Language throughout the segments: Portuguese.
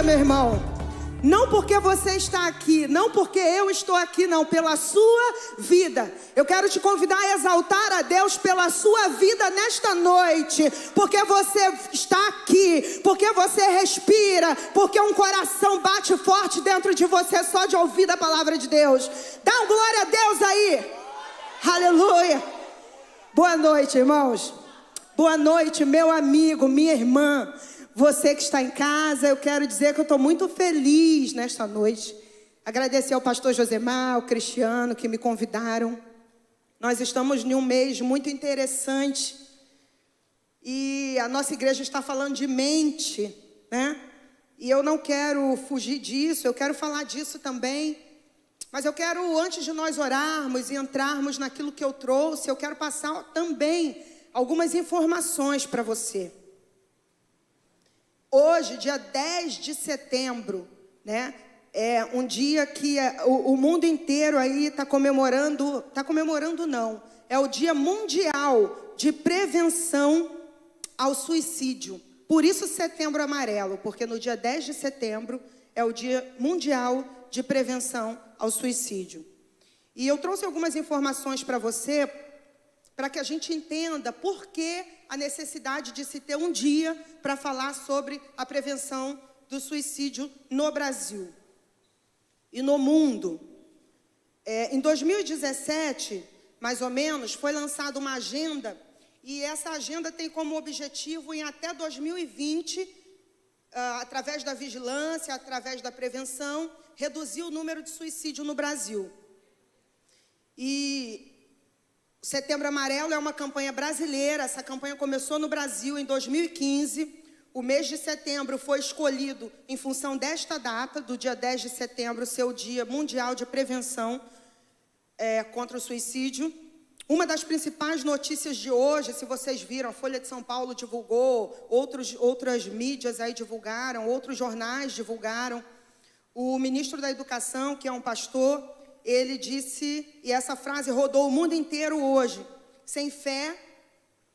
vida, meu irmão. Não porque você está aqui, não porque eu estou aqui, não, pela sua vida. Eu quero te convidar a exaltar a Deus pela sua vida nesta noite. Porque você está aqui, porque você respira, porque um coração bate forte dentro de você só de ouvir a palavra de Deus. Dá um glória a Deus aí. Aleluia. Boa noite, irmãos. Boa noite, meu amigo, minha irmã. Você que está em casa, eu quero dizer que eu estou muito feliz nesta noite. Agradecer ao pastor Josemar, ao Cristiano, que me convidaram. Nós estamos em um mês muito interessante. E a nossa igreja está falando de mente, né? E eu não quero fugir disso, eu quero falar disso também. Mas eu quero, antes de nós orarmos e entrarmos naquilo que eu trouxe, eu quero passar também algumas informações para você. Hoje, dia 10 de setembro, né, é um dia que o mundo inteiro aí está comemorando não, é o Dia Mundial de Prevenção ao Suicídio. Por isso Setembro Amarelo, porque no dia 10 de setembro é o Dia Mundial de Prevenção ao Suicídio. E eu trouxe algumas informações para você, para que a gente entenda por que a necessidade de se ter um dia para falar sobre a prevenção do suicídio no Brasil e no mundo. Em 2017, mais ou menos, foi lançada uma agenda, e essa agenda tem como objetivo, em até 2020, através da vigilância, através da prevenção, reduzir o número de suicídio no Brasil. E Setembro Amarelo é uma campanha brasileira. Essa campanha começou no Brasil em 2015. O mês de setembro foi escolhido em função desta data, do dia 10 de setembro, ser o Dia Mundial de Prevenção contra o Suicídio. Uma das principais notícias de hoje, se vocês viram, a Folha de São Paulo divulgou, outras mídias aí divulgaram, outros jornais divulgaram. O ministro da Educação, que é um pastor, ele disse, e essa frase rodou o mundo inteiro hoje: sem fé,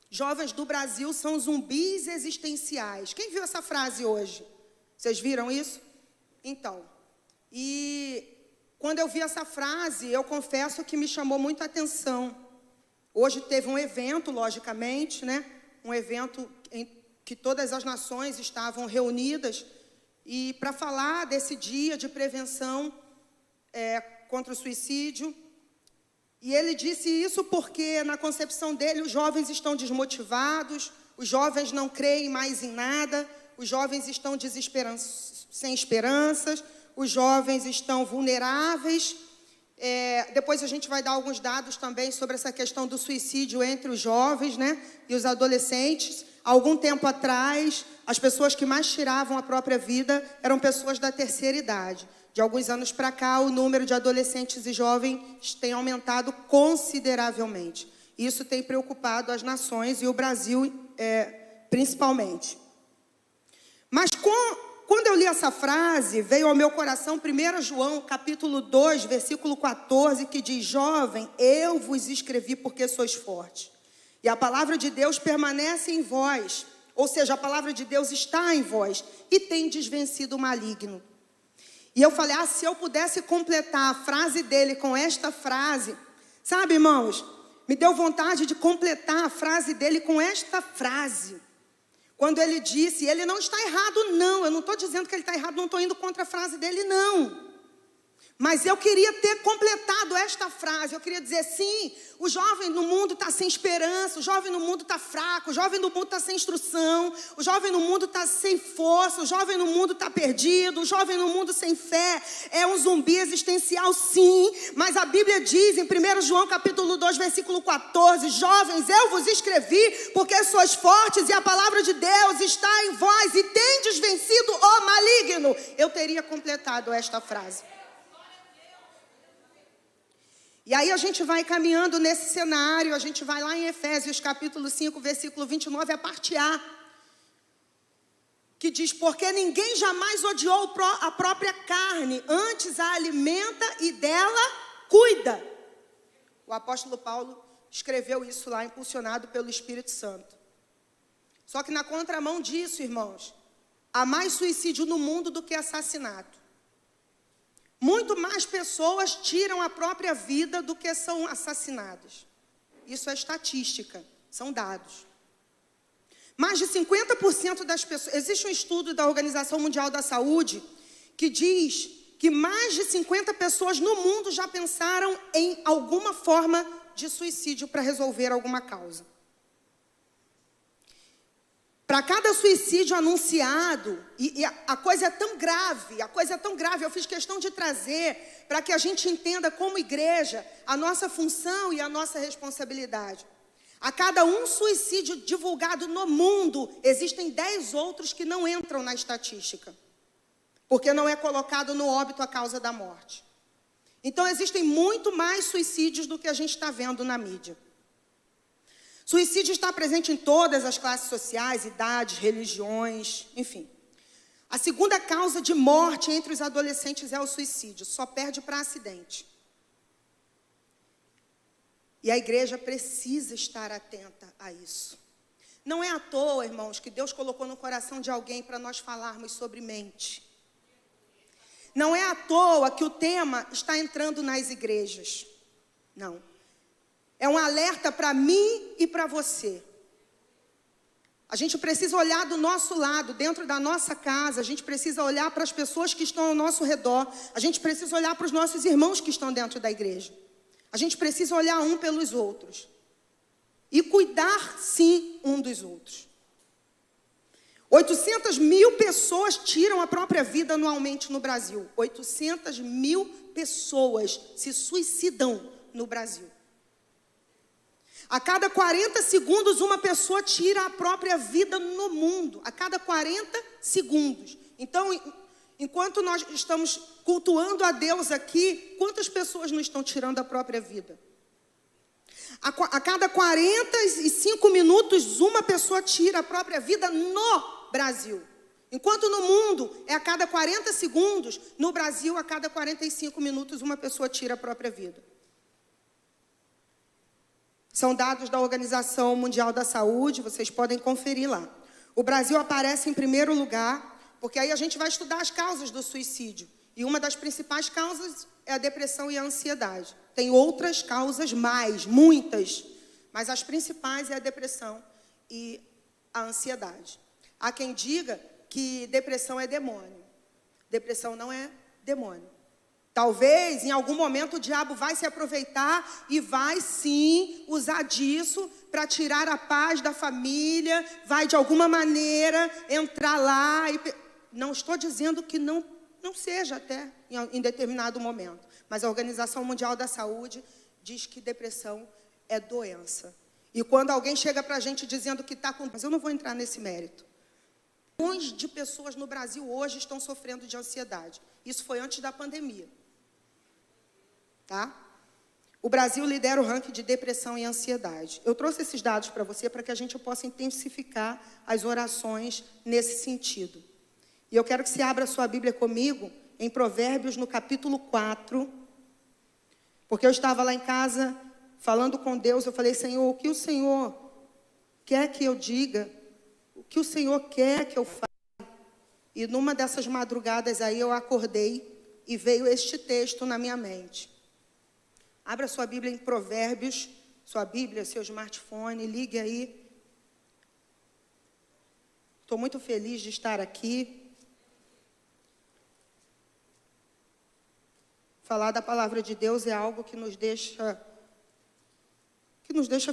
jovens do Brasil são zumbis existenciais. Quem viu essa frase hoje? Vocês viram isso? Então, e quando eu vi essa frase, eu confesso que me chamou muito a atenção. Hoje teve um evento, logicamente, né? Um evento em que todas as nações estavam reunidas, e para falar desse dia de prevenção contra o suicídio. E ele disse isso porque, na concepção dele, os jovens estão desmotivados, os jovens não creem mais em nada, os jovens estão sem esperanças, os jovens estão vulneráveis. Depois a gente vai dar alguns dados também sobre essa questão do suicídio entre os jovens, né, e os adolescentes. Há algum tempo atrás, as pessoas que mais tiravam a própria vida eram pessoas da terceira idade. De alguns anos para cá, o número de adolescentes e jovens tem aumentado consideravelmente. Isso tem preocupado as nações e o Brasil principalmente. Mas quando eu li essa frase, veio ao meu coração 1 João, capítulo 2, versículo 14, que diz: jovem, eu vos escrevi porque sois fortes. E a palavra de Deus permanece em vós. Ou seja, a palavra de Deus está em vós e tendes vencido o maligno. E eu falei, se eu pudesse completar a frase dele com esta frase, sabe, irmãos, me deu vontade de completar a frase dele com esta frase. Quando ele disse, ele não está errado, não, eu não estou dizendo que ele está errado, não estou indo contra a frase dele, não. Mas eu queria ter completado esta frase, eu queria dizer, sim, o jovem no mundo está sem esperança, o jovem no mundo está fraco, o jovem no mundo está sem instrução, o jovem no mundo está sem força, o jovem no mundo está perdido, o jovem no mundo sem fé, é um zumbi existencial, sim, mas a Bíblia diz em 1 João capítulo 2, versículo 14, jovens, eu vos escrevi porque sois fortes e a palavra de Deus está em vós e tendes vencido o maligno. Eu teria completado esta frase. E aí a gente vai caminhando nesse cenário, a gente vai lá em Efésios capítulo 5, versículo 29, a parte A, que diz, porque ninguém jamais odiou a própria carne, antes a alimenta e dela cuida. O apóstolo Paulo escreveu isso lá, impulsionado pelo Espírito Santo. Só que na contramão disso, irmãos, há mais suicídio no mundo do que assassinato. Muito mais pessoas tiram a própria vida do que são assassinadas. Isso é estatística, são dados. Mais de 50% das pessoas... Existe um estudo da Organização Mundial da Saúde que diz que mais de 50 pessoas no mundo já pensaram em alguma forma de suicídio para resolver alguma causa. Para cada suicídio anunciado, e a coisa é tão grave, eu fiz questão de trazer para que a gente entenda como igreja a nossa função e a nossa responsabilidade. A cada um suicídio divulgado no mundo, existem 10 outros que não entram na estatística, porque não é colocado no óbito a causa da morte. Então existem muito mais suicídios do que a gente está vendo na mídia. Suicídio está presente em todas as classes sociais, idades, religiões, enfim. A segunda causa de morte entre os adolescentes é o suicídio, só perde para acidente. E a igreja precisa estar atenta a isso. Não é à toa, irmãos, que Deus colocou no coração de alguém para nós falarmos sobre mente. Não é à toa que o tema está entrando nas igrejas. Não. É um alerta para mim e para você. A gente precisa olhar do nosso lado, dentro da nossa casa. A gente precisa olhar para as pessoas que estão ao nosso redor. A gente precisa olhar para os nossos irmãos que estão dentro da igreja. A gente precisa olhar um pelos outros. E cuidar, sim, um dos outros. 800 mil pessoas tiram a própria vida anualmente no Brasil. 800 mil pessoas se suicidam no Brasil. A cada 40 segundos, uma pessoa tira a própria vida no mundo. A cada 40 segundos. Então, enquanto nós estamos cultuando a Deus aqui, quantas pessoas não estão tirando a própria vida? A cada 45 minutos, uma pessoa tira a própria vida no Brasil. Enquanto no mundo é a cada 40 segundos, no Brasil, a cada 45 minutos, uma pessoa tira a própria vida. São dados da Organização Mundial da Saúde, vocês podem conferir lá. O Brasil aparece em primeiro lugar, porque aí a gente vai estudar as causas do suicídio. E uma das principais causas é a depressão e a ansiedade. Tem outras causas mais, muitas, mas as principais é a depressão e a ansiedade. Há quem diga que depressão é demônio. Depressão não é demônio. Talvez, em algum momento, o diabo vai se aproveitar e vai, sim, usar disso para tirar a paz da família, vai, de alguma maneira, entrar lá. Não estou dizendo que não seja até em determinado momento, mas a Organização Mundial da Saúde diz que depressão é doença. E quando alguém chega para a gente dizendo que está com... Mas eu não vou entrar nesse mérito. Milhões de pessoas no Brasil hoje estão sofrendo de ansiedade. Isso foi antes da pandemia. Tá? O Brasil lidera o ranking de depressão e ansiedade. Eu trouxe esses dados para você para que a gente possa intensificar as orações nesse sentido. E eu quero que você abra a sua Bíblia comigo em Provérbios, no capítulo 4. Porque eu estava lá em casa falando com Deus, eu falei, Senhor, o que o Senhor quer que eu diga? O que o Senhor quer que eu fale? E numa dessas madrugadas aí eu acordei e veio este texto na minha mente. Abra sua Bíblia em Provérbios, sua Bíblia, seu smartphone, ligue aí. Estou muito feliz de estar aqui. Falar da palavra de Deus é algo que nos deixa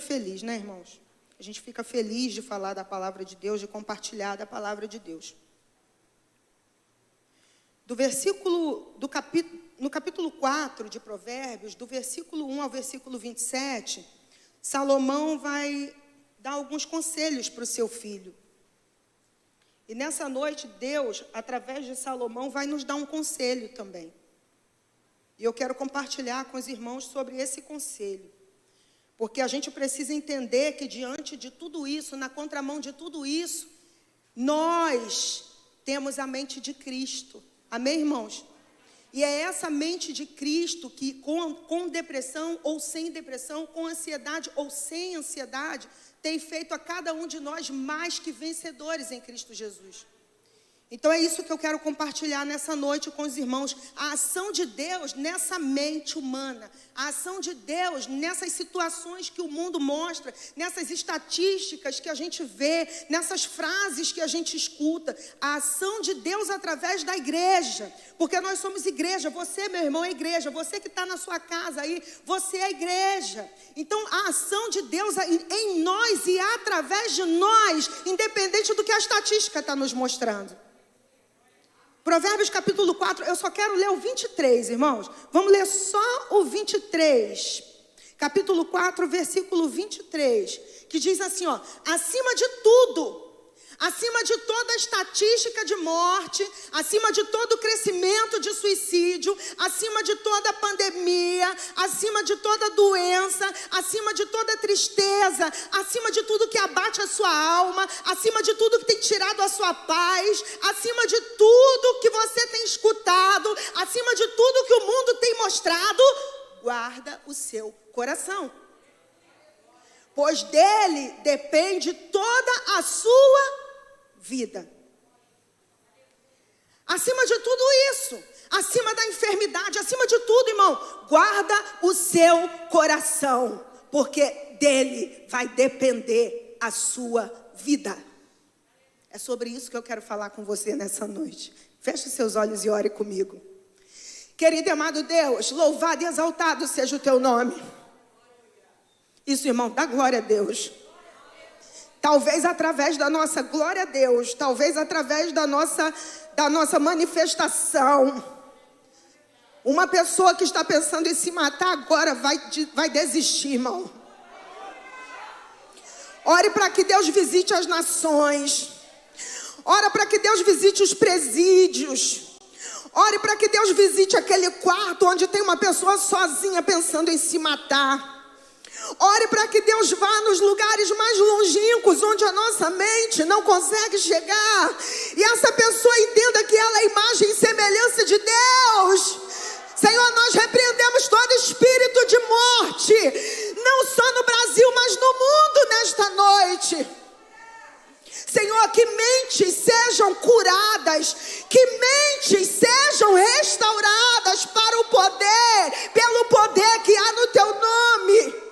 feliz, né, irmãos? A gente fica feliz de falar da palavra de Deus, de compartilhar da palavra de Deus. No capítulo 4 de Provérbios, do versículo 1 ao versículo 27, Salomão vai dar alguns conselhos para o seu filho. E nessa noite, Deus, através de Salomão, vai nos dar um conselho também. E eu quero compartilhar com os irmãos sobre esse conselho. Porque a gente precisa entender que diante de tudo isso, na contramão de tudo isso, nós temos a mente de Cristo. Amém, irmãos? E é essa mente de Cristo que com depressão ou sem depressão, com ansiedade ou sem ansiedade, tem feito a cada um de nós mais que vencedores em Cristo Jesus. Então é isso que eu quero compartilhar nessa noite com os irmãos. A ação de Deus nessa mente humana. A ação de Deus nessas situações que o mundo mostra. Nessas estatísticas que a gente vê. Nessas frases que a gente escuta. A ação de Deus através da igreja. Porque nós somos igreja. Você, meu irmão, é igreja. Você que está na sua casa aí, você é igreja. Então a ação de Deus em nós e através de nós, independente do que a estatística está nos mostrando. Provérbios capítulo 4, eu só quero ler o 23, irmãos. Vamos ler só o 23. Capítulo 4, versículo 23. Que diz assim, ó. Acima de tudo, acima de toda estatística de morte, acima de todo crescimento de suicídio, acima de toda pandemia, acima de toda doença, acima de toda tristeza, acima de tudo que abate a sua alma, acima de tudo que tem tirado a sua paz, acima de tudo que você tem escutado, acima de tudo que o mundo tem mostrado, guarda o seu coração. Pois dele depende toda a sua vida. Acima de tudo isso, acima da enfermidade, acima de tudo, irmão, guarda o seu coração, porque dele vai depender a sua vida. É sobre isso que eu quero falar com você nessa noite. Feche seus olhos e ore comigo. Querido e amado Deus, louvado e exaltado seja o teu nome. Isso, irmão, dá glória a Deus. Talvez através da nossa glória a Deus, talvez através da nossa manifestação, uma pessoa que está pensando em se matar agora vai desistir, irmão. Ore para que Deus visite as nações. Ore para que Deus visite os presídios. Ore para que Deus visite aquele quarto onde tem uma pessoa sozinha pensando em se matar. Ore para que Deus vá nos lugares mais longínquos, onde a nossa mente não consegue chegar. E essa pessoa entenda que ela é imagem e semelhança de Deus. Senhor, nós repreendemos todo espírito de morte, não só no Brasil, mas no mundo nesta noite. Senhor, que mentes sejam curadas, que mentes sejam restauradas para o poder, pelo poder que há no teu nome.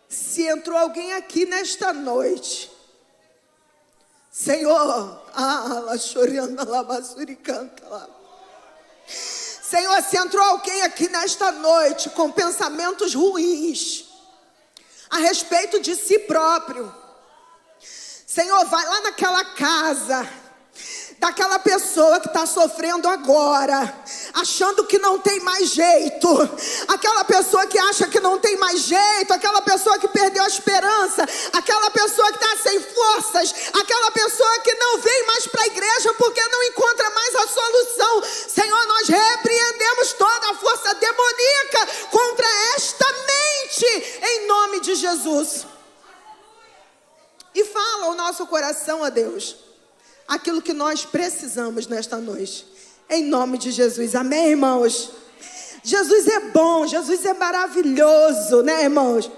Se entrou alguém aqui nesta noite, Senhor, Senhor, se entrou alguém aqui nesta noite com pensamentos ruins a respeito de si próprio, Senhor, vai lá naquela casa daquela pessoa que está sofrendo agora, achando que não tem mais jeito, aquela pessoa que acha que não tem mais jeito, aquela pessoa que perdeu a esperança, aquela pessoa que está sem forças, aquela pessoa que não vem mais para a igreja porque não encontra mais a solução. Senhor, nós repreendemos toda a força demoníaca contra esta mente, em nome de Jesus. E fala ao nosso coração, a Deus, aquilo que nós precisamos nesta noite, em nome de Jesus, amém, irmãos? Jesus é bom, Jesus é maravilhoso, né, irmãos?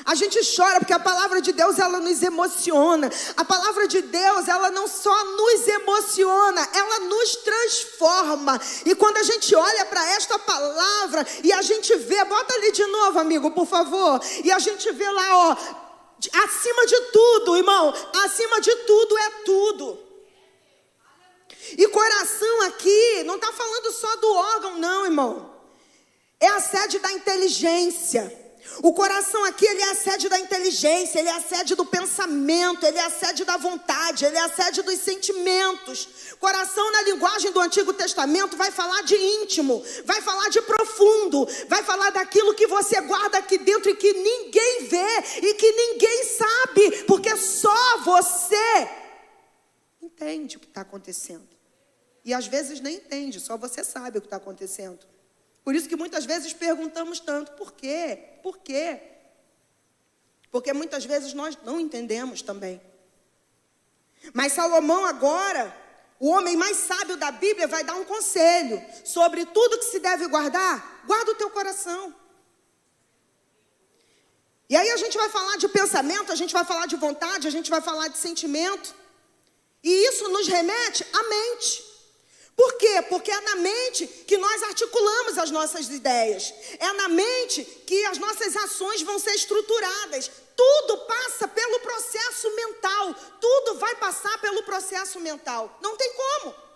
A gente chora porque a palavra de Deus, ela nos emociona. A palavra de Deus, ela não só nos emociona, ela nos transforma. E quando a gente olha para esta palavra e a gente vê, bota ali de novo, amigo, por favor, e a gente vê lá, ó, acima de tudo, irmão, acima de tudo é tudo. E coração aqui não está falando só do órgão, não, irmão. É a sede da inteligência. O coração aqui, ele é a sede da inteligência, ele é a sede do pensamento, ele é a sede da vontade, ele é a sede dos sentimentos. Coração, na linguagem do Antigo Testamento, vai falar de íntimo, vai falar de profundo, vai falar daquilo que você guarda aqui dentro e que ninguém vê e que ninguém sabe, porque só você entende o que está acontecendo. E às vezes nem entende, só você sabe o que está acontecendo. Por isso que muitas vezes perguntamos tanto, por quê? Por quê? Porque muitas vezes nós não entendemos também. Mas Salomão agora, o homem mais sábio da Bíblia, vai dar um conselho sobre tudo que se deve guardar. Guarda o teu coração. E aí a gente vai falar de pensamento, a gente vai falar de vontade, a gente vai falar de sentimento. E isso nos remete à mente. Por quê? Porque é na mente que nós articulamos as nossas ideias. É na mente que as nossas ações vão ser estruturadas. Tudo passa pelo processo mental. Tudo vai passar pelo processo mental. Não tem como.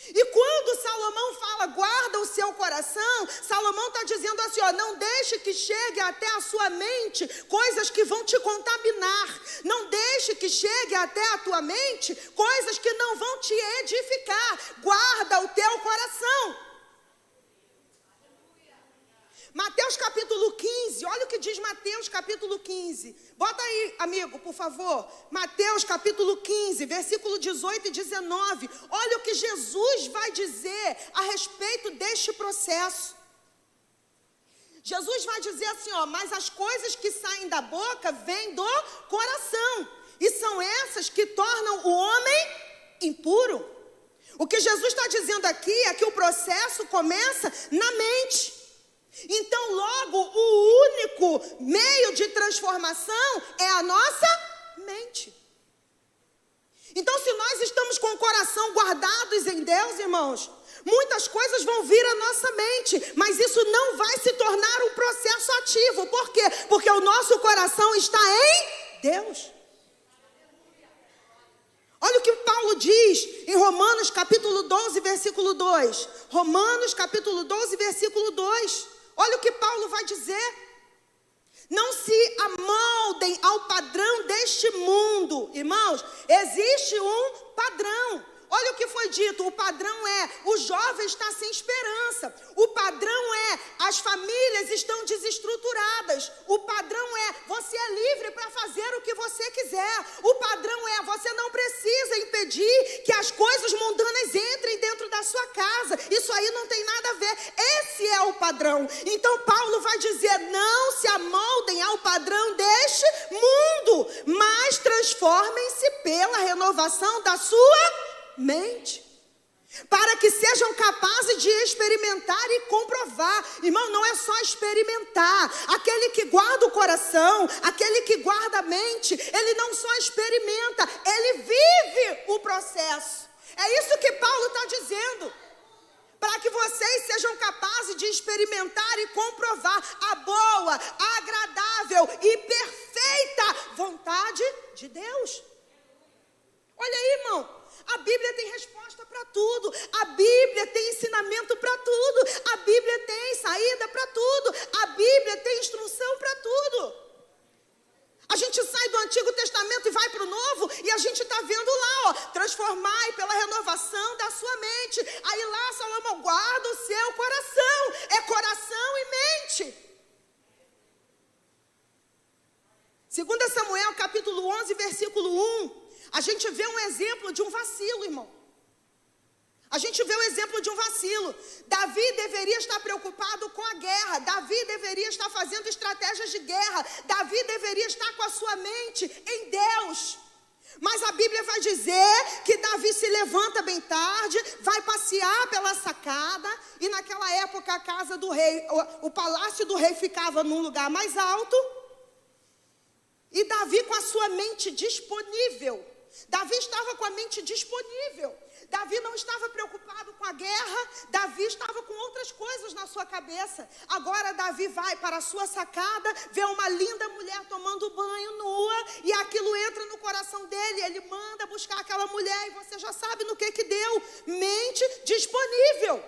E quando Salomão fala, guarda o seu coração, Salomão está dizendo assim, ó, não deixe que chegue até a sua mente coisas que vão te contaminar. Não deixe que chegue até a tua mente coisas que não vão te edificar. Guarda o teu coração. Mateus capítulo 15, olha o que diz Mateus capítulo 15. Bota aí, amigo, por favor. Mateus capítulo 15, versículo 18 e 19. Olha o que Jesus vai dizer a respeito deste processo. Jesus vai dizer assim, ó, mas as coisas que saem da boca vêm do coração. E são essas que tornam o homem impuro. O que Jesus está dizendo aqui é que o processo começa na mente. Então, logo, o único meio de transformação é a nossa mente. Então, se nós estamos com o coração guardados em Deus, irmãos, muitas coisas vão vir à nossa mente, mas isso não vai se tornar um processo ativo. Por quê? Porque o nosso coração está em Deus. Olha o que Paulo diz em Romanos capítulo 12, versículo 2. Romanos capítulo 12, versículo 2. Olha o que Paulo vai dizer. Não se amoldem ao padrão deste mundo. Irmãos, existe um padrão. Olha o que foi dito, o padrão é, o jovem está sem esperança. O padrão é, as famílias estão desestruturadas. O padrão é, você é livre para fazer o que você quiser. O padrão é, você não precisa impedir que as coisas mundanas entrem dentro da sua casa. Isso aí não tem nada a ver. Esse é o padrão. Então Paulo vai dizer, não se amoldem ao padrão deste mundo, mas transformem-se pela renovação da sua mente, para que sejam capazes de experimentar e comprovar. Irmão, não é só experimentar. Aquele que guarda o coração, aquele que guarda a mente, ele não só experimenta, ele vive o processo. É isso que Paulo está dizendo. Para que vocês sejam capazes de experimentar e comprovar a boa, agradável e perfeita vontade de Deus. Olha aí, irmão. A Bíblia tem resposta para tudo. A Bíblia tem ensinamento para tudo. A Bíblia tem saída para tudo. A Bíblia tem instrução para tudo. A gente sai do Antigo Testamento e vai para o Novo e a gente está vendo lá, ó, transformai pela renovação da sua mente. Aí lá Salomão, guarda o seu coração. É coração e mente. 2 Samuel capítulo 11, versículo 1. A gente vê um exemplo de um vacilo, irmão. A gente vê o exemplo de um vacilo. Davi deveria estar preocupado com a guerra. Davi deveria estar fazendo estratégias de guerra. Davi deveria estar com a sua mente em Deus. Mas a Bíblia vai dizer que Davi se levanta bem tarde, vai passear pela sacada. E naquela época a casa do rei, o palácio do rei ficava num lugar mais alto. E Davi com a sua mente disponível. Davi estava com a mente disponível. Davi não estava preocupado com a guerra. Davi estava com outras coisas na sua cabeça. Agora Davi vai para a sua sacada, vê uma linda mulher tomando banho nua, e aquilo entra no coração dele. Ele manda buscar aquela mulher, e você já sabe no que deu. Mente disponível.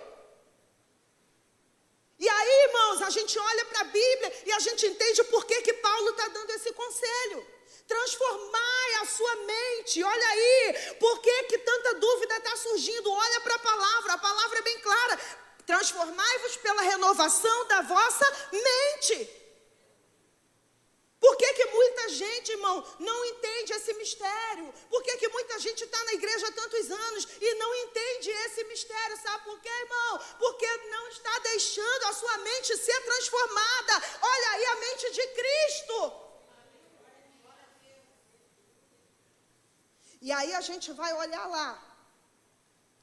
E aí, irmãos, a gente olha para a Bíblia e a gente entende por que Paulo está dando esse conselho. Transformai a sua mente. Olha aí, por que tanta dúvida está surgindo? Olha para a palavra é bem clara. Transformai-vos pela renovação da vossa mente. Por que muita gente, irmão, não entende esse mistério? Por que muita gente está na igreja há tantos anos e não entende esse mistério? Sabe por quê, irmão? Porque não está deixando a sua mente ser transformada. Olha aí a mente de Cristo. E aí a gente vai olhar lá,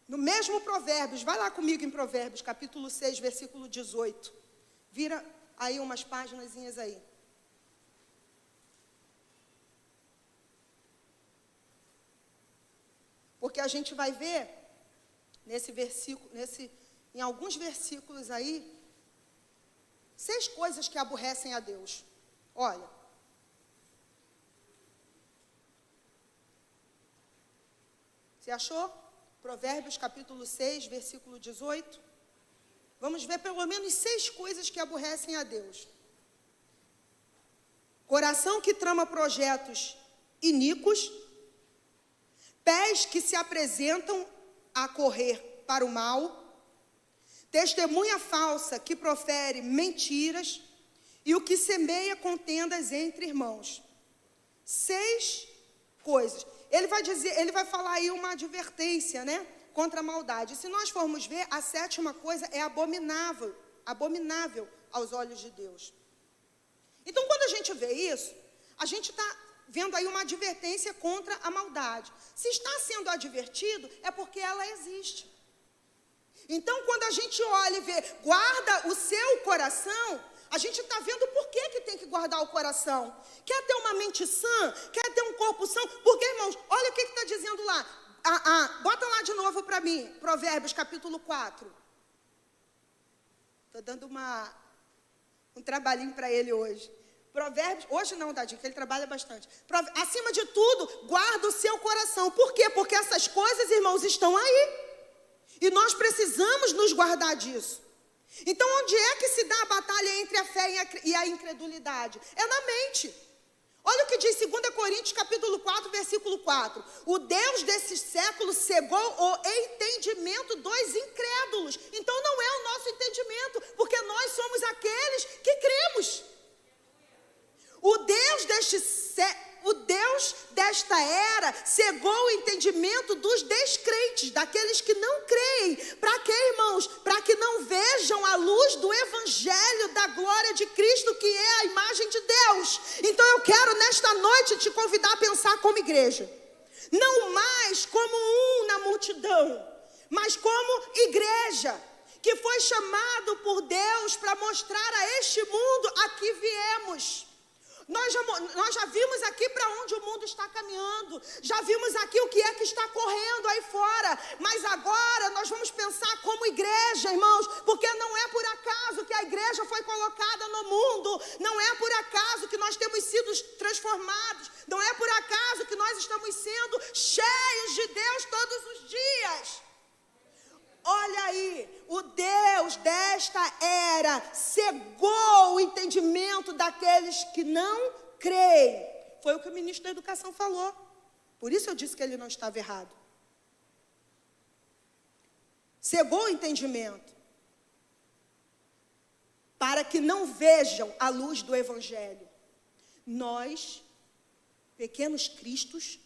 no mesmo Provérbios, vai lá comigo em Provérbios, capítulo 6, versículo 18. Vira aí umas páginas aí. Porque a gente vai ver nesse versículo, em alguns versículos aí, 6 coisas que aborrecem a Deus. Olha. Você achou? Provérbios capítulo 6, versículo 18. Vamos ver pelo menos 6 coisas que aborrecem a Deus. Coração que trama projetos iníquos, pés que se apresentam a correr para o mal, testemunha falsa que profere mentiras e o que semeia contendas entre irmãos. 6 coisas. Ele vai falar aí uma advertência, né, contra a maldade. Se nós formos ver, a 7ª coisa é abominável aos olhos de Deus. Então, quando a gente vê isso, a gente está vendo aí uma advertência contra a maldade. Se está sendo advertido, é porque ela existe. Então, quando a gente olha e vê, guarda o seu coração, a gente está vendo por que tem que guardar o coração. Quer ter uma mente sã? Quer ter um corpo são? Porque, irmãos, olha o que está dizendo lá. Bota lá de novo para mim, Provérbios capítulo 4. Estou dando um trabalhinho para ele hoje. Provérbios, hoje não, Dadinho, que ele trabalha bastante. Acima de tudo, guarda o seu coração. Por quê? Porque essas coisas, irmãos, estão aí. E nós precisamos nos guardar disso. Então, onde é que se dá a batalha entre a fé e a incredulidade? É na mente. Olha o que diz 2 Coríntios, capítulo 4, versículo 4. O Deus desse século cegou o entendimento dos incrédulos. Então, não é o nosso entendimento, porque nós somos aqueles que cremos. O Deus desta era cegou o entendimento dos descrentes, daqueles que não creem. Para quê, irmãos? Para que não vejam a luz do evangelho da glória de Cristo, que é a imagem de Deus. Então eu quero nesta noite te convidar a pensar como igreja. Não mais como um na multidão, mas como igreja, que foi chamado por Deus para mostrar a este mundo a que viemos. Nós já vimos aqui para onde o mundo está caminhando, já vimos aqui o que é que está correndo aí fora, mas agora nós vamos pensar como igreja, irmãos, porque não é por acaso que a igreja foi colocada no mundo, não é por acaso que nós temos sido transformados, não é por acaso que nós estamos sendo cheios de Deus todos os dias. Olha aí, o Deus desta era cegou o entendimento daqueles que não creem. Foi o que o ministro da Educação falou. Por isso eu disse que ele não estava errado. Cegou o entendimento, para que não vejam a luz do evangelho. Nós, pequenos cristos,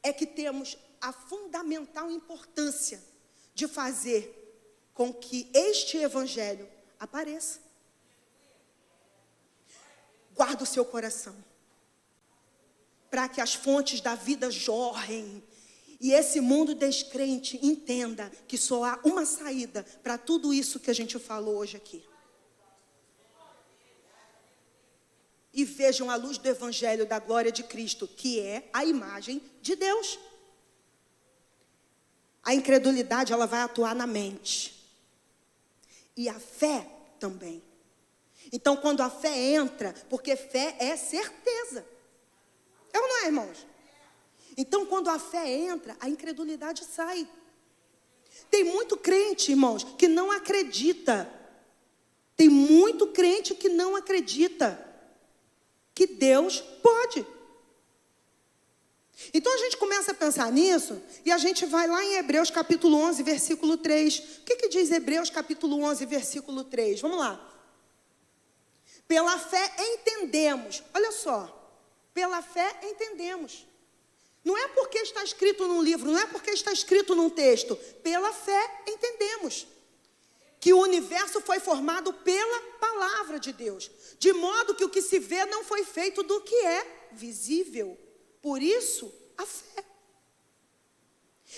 é que temos a fundamental importância de fazer com que este evangelho apareça. Guarda o seu coração, para que as fontes da vida jorrem, e esse mundo descrente entenda que só há uma saída para tudo isso que a gente falou hoje aqui. E vejam a luz do evangelho da glória de Cristo, que é a imagem de Deus. A incredulidade, ela vai atuar na mente. E a fé também. Então, quando a fé entra, porque fé é certeza. É ou não é, irmãos? Então, quando a fé entra, a incredulidade sai. Tem muito crente, irmãos, que não acredita. Tem muito crente que não acredita que Deus pode. Então a gente começa a pensar nisso e a gente vai lá em Hebreus capítulo 11, versículo 3. O que diz Hebreus capítulo 11, versículo 3? Vamos lá. Pela fé entendemos. Olha só. Pela fé entendemos. Não é porque está escrito num livro, não é porque está escrito num texto. Pela fé entendemos que o universo foi formado pela palavra de Deus. De modo que o que se vê não foi feito do que é visível. Por isso, a fé.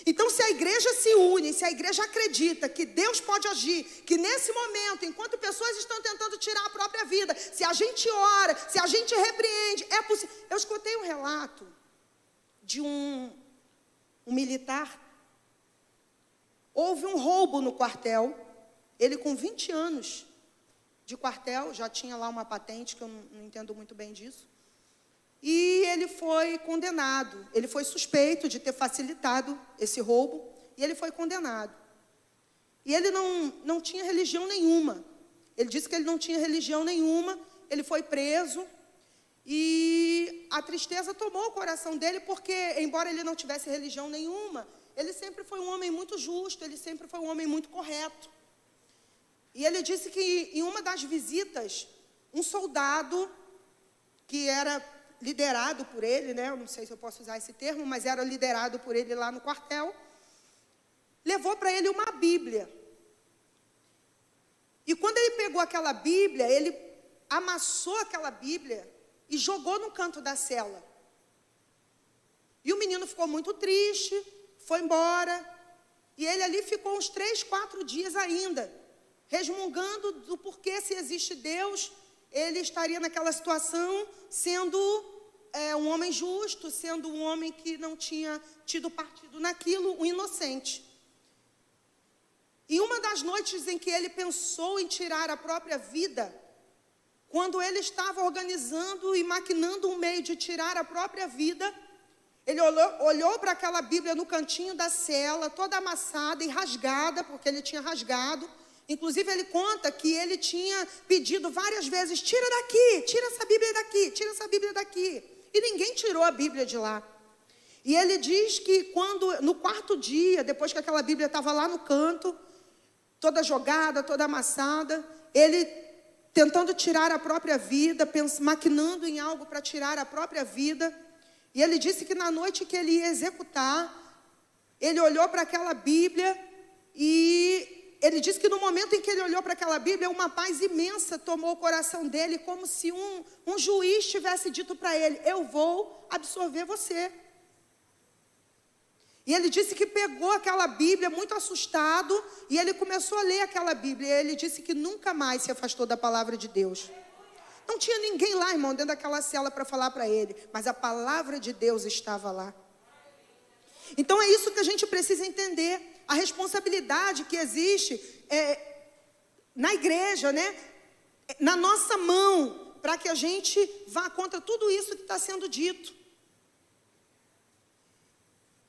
Então, se a igreja se une, se a igreja acredita que Deus pode agir, que nesse momento, enquanto pessoas estão tentando tirar a própria vida, se a gente ora, se a gente repreende, é possível. Eu escutei um relato de um um militar. Houve um roubo no quartel. Ele com 20 anos de quartel, já tinha lá uma patente, que eu não entendo muito bem disso. E ele foi condenado. Ele foi suspeito de ter facilitado esse roubo. E ele foi condenado. E ele não tinha religião nenhuma. Ele disse que ele não tinha religião nenhuma. Ele foi preso. E a tristeza tomou o coração dele, porque, embora ele não tivesse religião nenhuma, ele sempre foi um homem muito justo, ele sempre foi um homem muito correto. E ele disse que, em uma das visitas, um soldado, que era liderado por ele, né? Eu não sei se eu posso usar esse termo, mas era liderado por ele lá no quartel, levou para ele uma Bíblia. E quando ele pegou aquela Bíblia, ele amassou aquela Bíblia e jogou no canto da cela. E o menino ficou muito triste, foi embora. E ele ali ficou uns 3, 4 dias ainda, resmungando do porquê, se existe Deus, ele estaria naquela situação, sendo um homem justo, sendo um homem que não tinha tido partido naquilo, um inocente. E uma das noites em que ele pensou em tirar a própria vida, quando ele estava organizando e maquinando um meio de tirar a própria vida, ele olhou para aquela Bíblia no cantinho da cela, toda amassada e rasgada, porque ele tinha rasgado. Inclusive, ele conta que ele tinha pedido várias vezes: tira daqui, tira essa Bíblia daqui, tira essa Bíblia daqui. E ninguém tirou a Bíblia de lá. E ele diz que quando, no 4º dia, depois que aquela Bíblia estava lá no canto, toda jogada, toda amassada, ele tentando tirar a própria vida, maquinando em algo para tirar a própria vida. E ele disse que na noite que ele ia executar, ele olhou para aquela Bíblia e ele disse que no momento em que ele olhou para aquela Bíblia, uma paz imensa tomou o coração dele, como se um juiz tivesse dito para ele: eu vou absorver você. E ele disse que pegou aquela Bíblia muito assustado e ele começou a ler aquela Bíblia. E ele disse que nunca mais se afastou da palavra de Deus. Não tinha ninguém lá, irmão, dentro daquela cela para falar para ele, mas a palavra de Deus estava lá. Então é isso que a gente precisa entender, a responsabilidade que existe na igreja, né? Na nossa mão, para que a gente vá contra tudo isso que está sendo dito.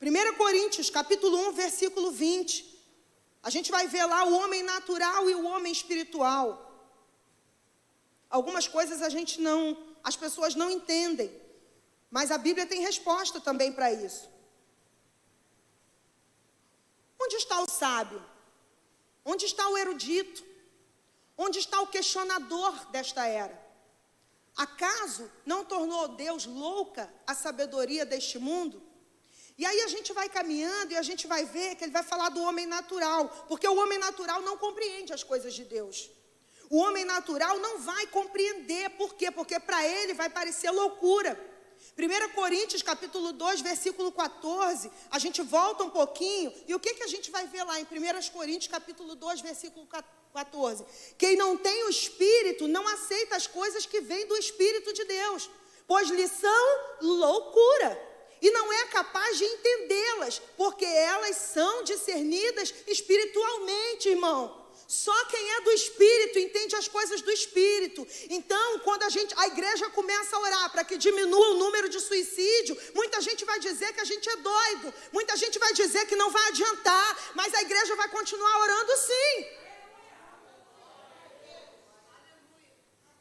1 Coríntios, capítulo 1, versículo 20. A gente vai ver lá o homem natural e o homem espiritual. Algumas coisas as pessoas não entendem, mas a Bíblia tem resposta também para isso. Onde está o sábio? Onde está o erudito? Onde está o questionador desta era? Acaso não tornou Deus louca a sabedoria deste mundo? E aí a gente vai caminhando e a gente vai ver que ele vai falar do homem natural, porque o homem natural não compreende as coisas de Deus. O homem natural não vai compreender. Por quê? Porque para ele vai parecer loucura. 1 Coríntios, capítulo 2, versículo 14, a gente volta um pouquinho, e o que a gente vai ver lá em 1 Coríntios, capítulo 2, versículo 14? Quem não tem o Espírito não aceita as coisas que vêm do Espírito de Deus, pois lhe são loucura, e não é capaz de entendê-las, porque elas são discernidas espiritualmente, irmão. Só quem é do Espírito entende as coisas do Espírito. Então, quando a igreja começa a orar para que diminua o número de suicídio, muita gente vai dizer que a gente é doido, muita gente vai dizer que não vai adiantar, mas a igreja vai continuar orando sim.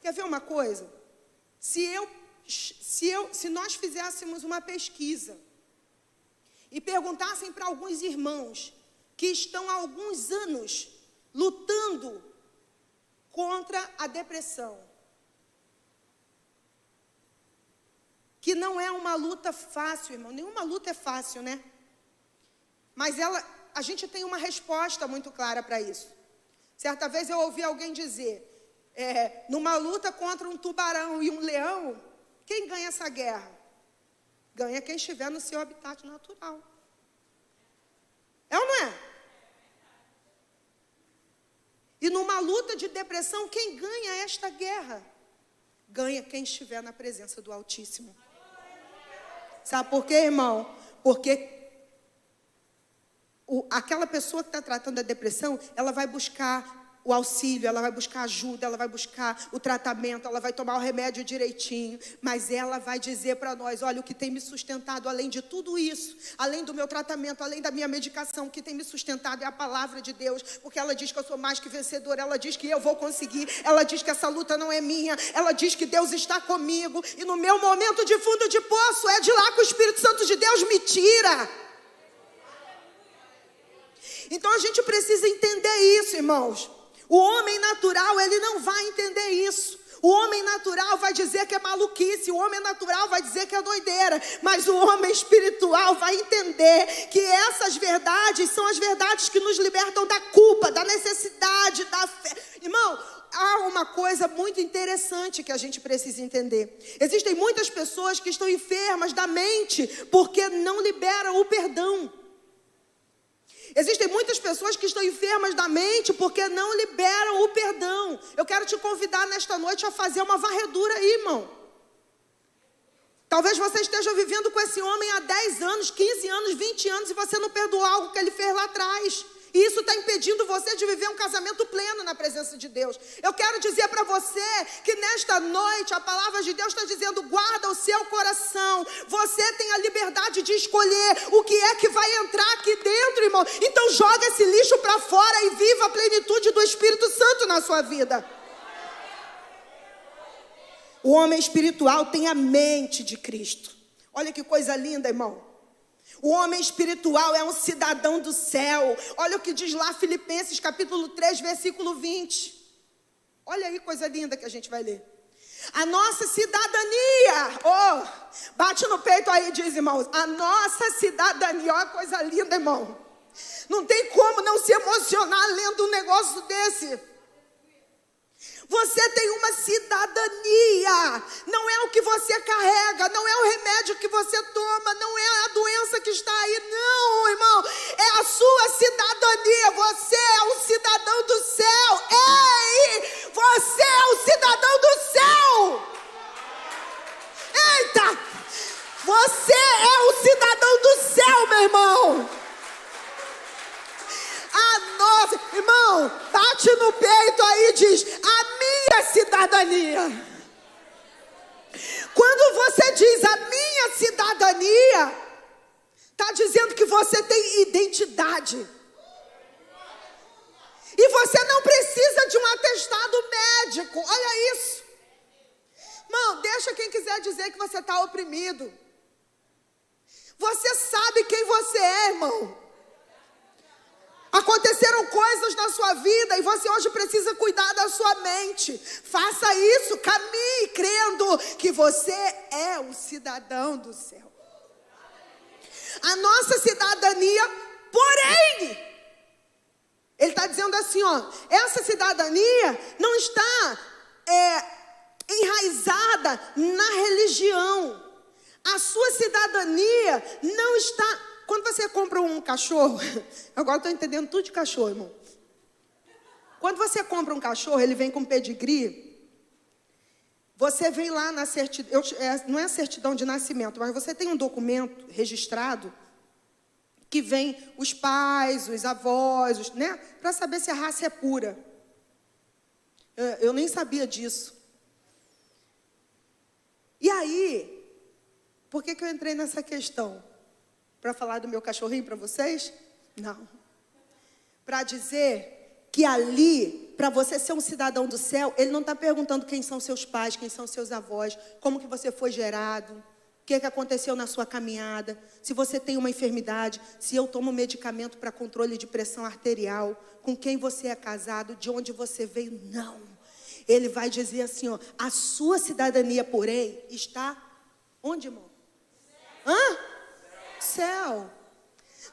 Quer ver uma coisa? Se nós fizéssemos uma pesquisa e perguntassem para alguns irmãos que estão há alguns anos lutando contra a depressão, que não é uma luta fácil, irmão, nenhuma luta é fácil, né? Mas a gente tem uma resposta muito clara para isso. Certa vez eu ouvi alguém dizer, numa luta contra um tubarão e um leão, quem ganha essa guerra? Ganha quem estiver no seu habitat natural. É ou não é? E numa luta de depressão, quem ganha esta guerra? Ganha quem estiver na presença do Altíssimo. Sabe por quê, irmão? Porque aquela pessoa que está tratando da depressão, ela vai buscar o auxílio, ela vai buscar ajuda, ela vai buscar o tratamento, ela vai tomar o remédio direitinho, mas ela vai dizer para nós, olha, o que tem me sustentado além de tudo isso, além do meu tratamento, além da minha medicação, o que tem me sustentado é a palavra de Deus, porque ela diz que eu sou mais que vencedora, ela diz que eu vou conseguir, ela diz que essa luta não é minha, ela diz que Deus está comigo, e no meu momento de fundo de poço, é de lá que o Espírito Santo de Deus me tira. Então a gente precisa entender isso, irmãos. O homem natural, ele não vai entender isso. O homem natural vai dizer que é maluquice, o homem natural vai dizer que é doideira, mas o homem espiritual vai entender que essas verdades são as verdades que nos libertam da culpa, da necessidade, da fé. Irmão, há uma coisa muito interessante que a gente precisa entender. Existem muitas pessoas que estão enfermas da mente porque não liberam o perdão. Existem muitas pessoas que estão enfermas da mente porque não liberam o perdão. Eu quero te convidar nesta noite a fazer uma varredura aí, irmão. Talvez você esteja vivendo com esse homem há 10 anos, 15 anos, 20 anos e você não perdoou algo que ele fez lá atrás. E isso está impedindo você de viver um casamento pleno na presença de Deus. Eu quero dizer para você que nesta noite a palavra de Deus está dizendo, guarda o seu coração. Você tem a liberdade de escolher o que é que vai entrar aqui dentro, irmão. Então joga esse lixo para fora e viva a plenitude do Espírito Santo na sua vida. O homem espiritual tem a mente de Cristo. Olha que coisa linda, irmão. O homem espiritual é um cidadão do céu. Olha o que diz lá Filipenses capítulo 3, versículo 20. Olha aí, coisa linda que a gente vai ler. A nossa cidadania, bate no peito aí, diz, irmãos. A nossa cidadania, olha coisa linda, irmão. Não tem como não se emocionar lendo um negócio desse. Você tem uma cidadania, não é o que você carrega, não é o remédio que você toma, não é a doença que está aí, não, irmão, é a sua cidadania, você é um cidadão do céu, ei, você é um cidadão do céu, eita, você é um cidadão do céu, meu irmão. Irmão, bate no peito aí e diz, a minha cidadania. Quando você diz a minha cidadania, está dizendo que você tem identidade. E você não precisa de um atestado médico, olha isso. Irmão, deixa quem quiser dizer que você está oprimido. Você sabe quem você é, irmão. Aconteceram coisas na sua vida e você hoje precisa cuidar da sua mente. Faça isso, caminhe crendo que você é um cidadão do céu. A nossa cidadania, porém, ele está dizendo assim, essa cidadania não está enraizada na religião. A sua cidadania não está... Quando você compra um cachorro, agora estou entendendo tudo de cachorro, irmão. Quando você compra um cachorro, ele vem com pedigree, você vem lá na certidão, não é certidão de nascimento, mas você tem um documento registrado, que vem os pais, os avós, né? Para saber se a raça é pura. Eu nem sabia disso. E aí, por que eu entrei nessa questão? Para falar do meu cachorrinho para vocês? Não. Para dizer que ali, para você ser um cidadão do céu, ele não está perguntando quem são seus pais, quem são seus avós, como que você foi gerado, o que aconteceu na sua caminhada, se você tem uma enfermidade, se eu tomo medicamento para controle de pressão arterial, com quem você é casado, de onde você veio, não. Ele vai dizer assim, a sua cidadania, porém, está onde, irmão? Céu.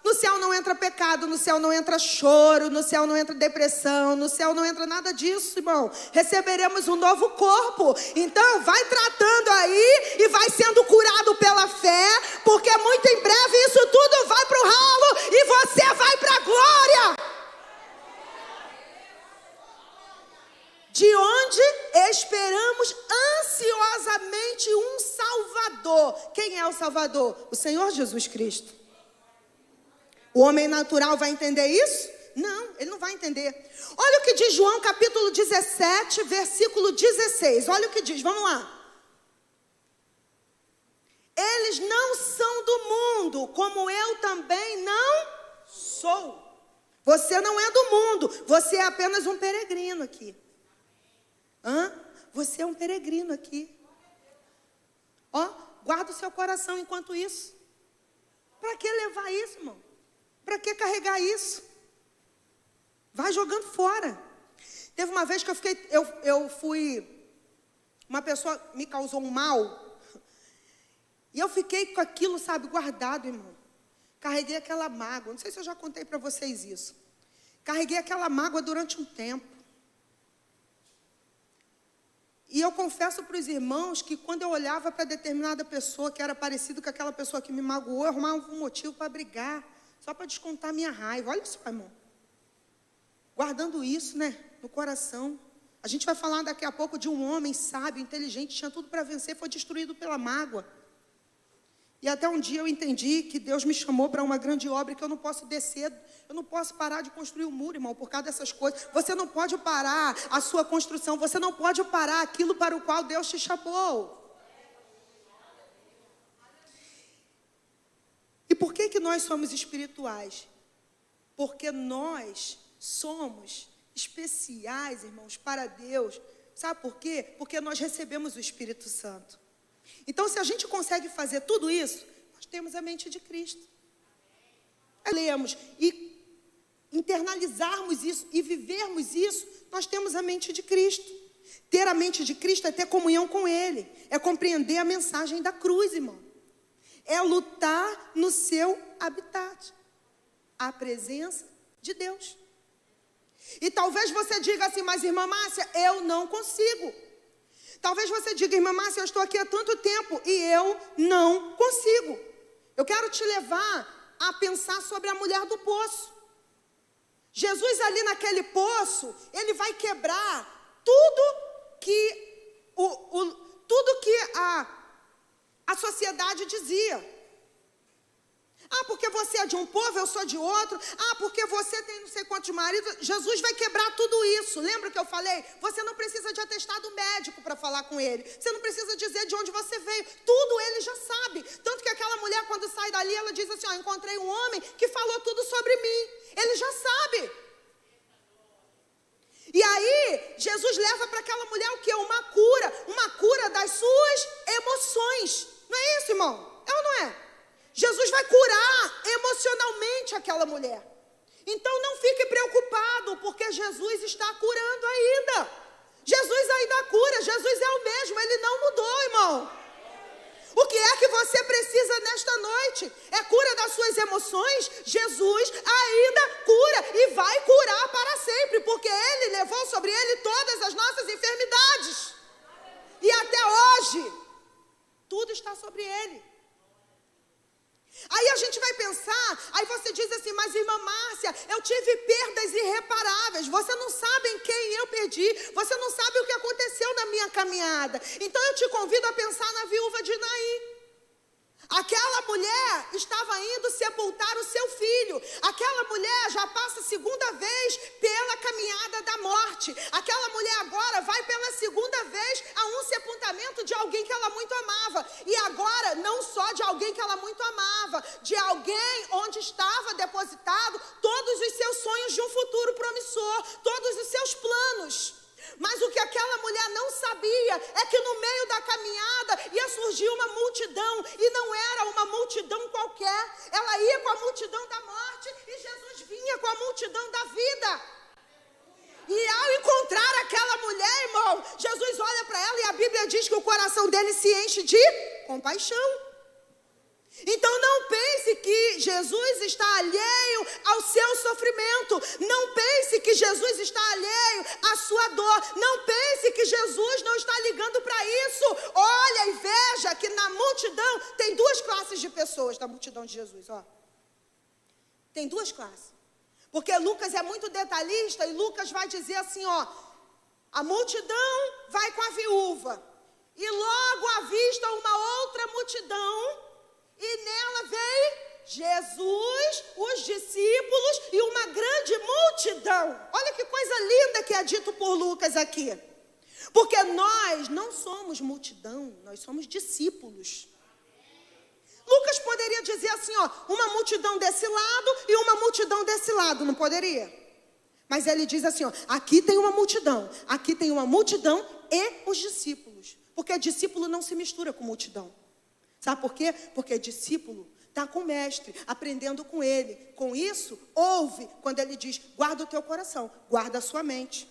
No céu não entra pecado, no céu não entra choro, no céu não entra depressão, no céu não entra nada disso, irmão. Receberemos um novo corpo. Então vai tratando aí e vai sendo curado pela fé, porque muito em breve isso tudo vai para o ralo e você vai para a glória. De onde esperamos ansiosamente um Salvador. Quem é o Salvador? O Senhor Jesus Cristo. O homem natural vai entender isso? Não, ele não vai entender. Olha o que diz João capítulo 17, versículo 16. Olha o que diz, vamos lá. Eles não são do mundo, como eu também não sou. Você não é do mundo, você é apenas um peregrino aqui. Você é um peregrino aqui. Guarda o seu coração enquanto isso. Para que levar isso, irmão? Para que carregar isso? Vai jogando fora. Teve uma vez que eu fui, uma pessoa me causou um mal, e eu fiquei com aquilo, sabe, guardado, irmão. Carreguei aquela mágoa, não sei se eu já contei para vocês isso. Carreguei aquela mágoa durante um tempo. E eu confesso para os irmãos que quando eu olhava para determinada pessoa que era parecido com aquela pessoa que me magoou, eu arrumava um motivo para brigar, só para descontar minha raiva. Olha só, irmão. Guardando isso, né, no coração. A gente vai falar daqui a pouco de um homem sábio, inteligente, tinha tudo para vencer, foi destruído pela mágoa. E até um dia eu entendi que Deus me chamou para uma grande obra, que eu não posso descer, eu não posso parar de construir um muro, irmão, por causa dessas coisas. Você não pode parar a sua construção, você não pode parar aquilo para o qual Deus te chamou. E por que nós somos espirituais? Porque nós somos especiais, irmãos, para Deus. Sabe por quê? Porque nós recebemos o Espírito Santo. Então, se a gente consegue fazer tudo isso, nós temos a mente de Cristo. Lemos e internalizarmos isso e vivermos isso, nós temos a mente de Cristo. Ter a mente de Cristo é ter comunhão com Ele, é compreender a mensagem da cruz, irmão. É lutar no seu habitat, a presença de Deus. E talvez você diga assim, mas irmã Márcia, eu não consigo. Talvez você diga, irmã Márcia, eu estou aqui há tanto tempo e eu não consigo. Eu quero te levar a pensar sobre a mulher do poço. Jesus ali naquele poço, ele vai quebrar tudo que a sociedade dizia. Porque você é de um povo, eu sou de outro. Porque você tem não sei quantos maridos. Jesus vai quebrar tudo isso. Lembra que eu falei? Você não precisa de atestado médico para falar com ele. Você não precisa dizer de onde você veio. Tudo ele já sabe. Tanto que aquela mulher, quando sai dali, ela diz assim, encontrei um homem que falou tudo sobre mim. Ele já sabe. E aí, Jesus leva para aquela mulher o quê? Uma cura das suas emoções. Não é isso, irmão? É ou não é? Jesus vai curar emocionalmente aquela mulher. Então não fique preocupado, porque Jesus está curando ainda. Jesus ainda cura, Jesus é o mesmo, Ele não mudou, irmão. O que é que você precisa nesta noite? É cura das suas emoções? Jesus ainda cura e vai curar para sempre, porque Ele levou sobre Ele todas as nossas enfermidades. E até hoje, tudo está sobre Ele. Aí a gente vai pensar, aí você diz assim, mas irmã Márcia, eu tive perdas irreparáveis, você não sabe em quem eu perdi, você não sabe o que aconteceu na minha caminhada. Então eu te convido a pensar na viúva de Naim. Aquela mulher estava indo sepultar o seu filho. Aquela mulher já passa a segunda vez pela caminhada da morte. Aquela mulher agora vai pela segunda vez a um sepultamento de alguém que ela muito amava. E agora não só de alguém que ela muito amava, de alguém onde estava depositado todos os seus sonhos de um futuro promissor, todos os seus planos. Mas o que aquela mulher não sabia é que no meio da caminhada ia surgir uma multidão, e não era uma multidão qualquer. Ela ia com a multidão da morte e Jesus vinha com a multidão da vida. E ao encontrar aquela mulher, irmão, Jesus olha para ela e a Bíblia diz que o coração dele se enche de compaixão. Então não pense que Jesus está alheio ao seu sofrimento. Não pense que Jesus está alheio à sua dor. Não pense que Jesus não está ligando para isso. Olha e veja que na multidão tem duas classes de pessoas, na multidão de Jesus. Tem duas classes. Porque Lucas é muito detalhista e Lucas vai dizer assim, a multidão vai com a viúva. E logo avista uma outra multidão. E nela veio Jesus, os discípulos e uma grande multidão. Olha que coisa linda que é dito por Lucas aqui. Porque nós não somos multidão, nós somos discípulos. Lucas poderia dizer assim, ó, uma multidão desse lado e uma multidão desse lado, não poderia? Mas ele diz assim, ó, aqui tem uma multidão e os discípulos. Porque discípulo não se mistura com multidão. Sabe por quê? Porque discípulo está com o mestre, aprendendo com ele. Com isso, ouve quando ele diz, guarda o teu coração, guarda a sua mente.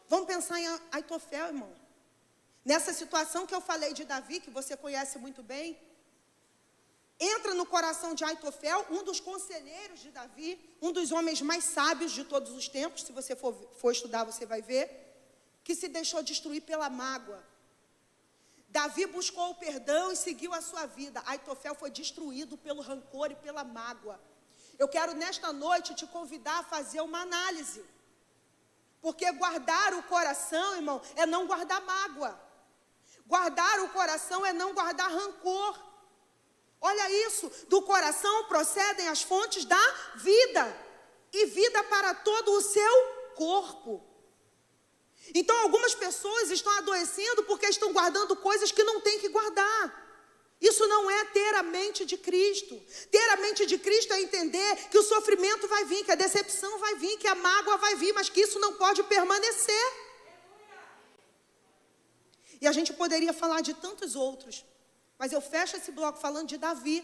Vamos pensar em Aitofel, irmão. Nessa situação que eu falei de Davi, que você conhece muito bem, entra no coração de Aitofel, um dos conselheiros de Davi, um dos homens mais sábios de todos os tempos, se você for estudar, você vai ver, que se deixou destruir pela mágoa. Davi buscou o perdão e seguiu a sua vida. Aitofel foi destruído pelo rancor e pela mágoa. Eu quero nesta noite te convidar a fazer uma análise. Porque guardar o coração, irmão, é não guardar mágoa. Guardar o coração é não guardar rancor. Olha isso, do coração procedem as fontes da vida. E vida para todo o seu corpo. Então algumas pessoas estão adoecendo porque estão guardando coisas que não tem que guardar. Isso não é ter a mente de Cristo. Ter a mente de Cristo é entender que o sofrimento vai vir, que a decepção vai vir, que a mágoa vai vir, mas que isso não pode permanecer. E a gente poderia falar de tantos outros, mas eu fecho esse bloco falando de Davi.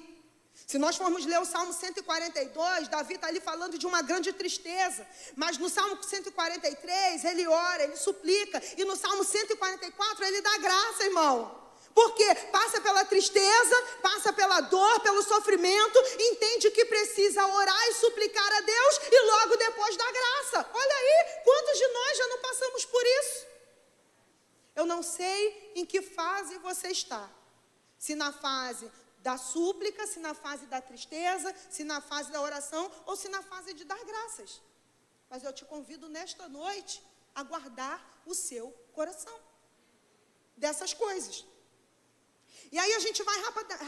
Se nós formos ler o Salmo 142, Davi está ali falando de uma grande tristeza. Mas no Salmo 143, ele ora, ele suplica. E no Salmo 144, ele dá graça, irmão. Porque passa pela tristeza, passa pela dor, pelo sofrimento, entende que precisa orar e suplicar a Deus e logo depois dá graça. Olha aí, quantos de nós já não passamos por isso? Eu não sei em que fase você está. Se na fase da súplica, se na fase da tristeza, se na fase da oração ou se na fase de dar graças. Mas eu te convido nesta noite a guardar o seu coração dessas coisas. E aí a gente vai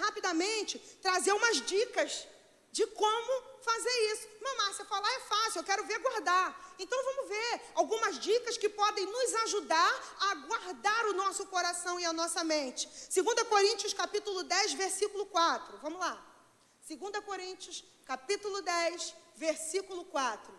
rapidamente trazer umas dicas de como fazer isso. Mas Márcia, falar é fácil, eu quero ver guardar. Então vamos ver algumas dicas que podem nos ajudar a guardar o nosso coração e a nossa mente. 2 Coríntios capítulo 10, versículo 4. Vamos lá. 2 Coríntios capítulo 10, versículo 4.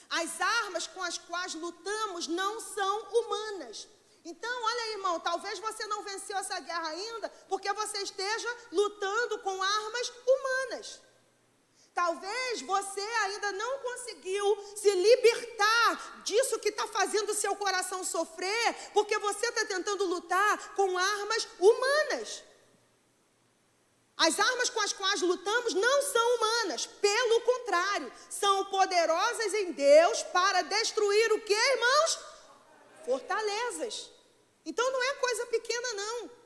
As armas com as quais lutamos não são humanas. Então, olha aí, irmão, talvez você não venceu essa guerra ainda porque você esteja lutando com armas humanas. Talvez você ainda não conseguiu se libertar disso que está fazendo o seu coração sofrer, porque você está tentando lutar com armas humanas. As armas com as quais lutamos não são humanas, pelo contrário, são poderosas em Deus para destruir o que, irmãos? Fortalezas. Então não é coisa pequena, não.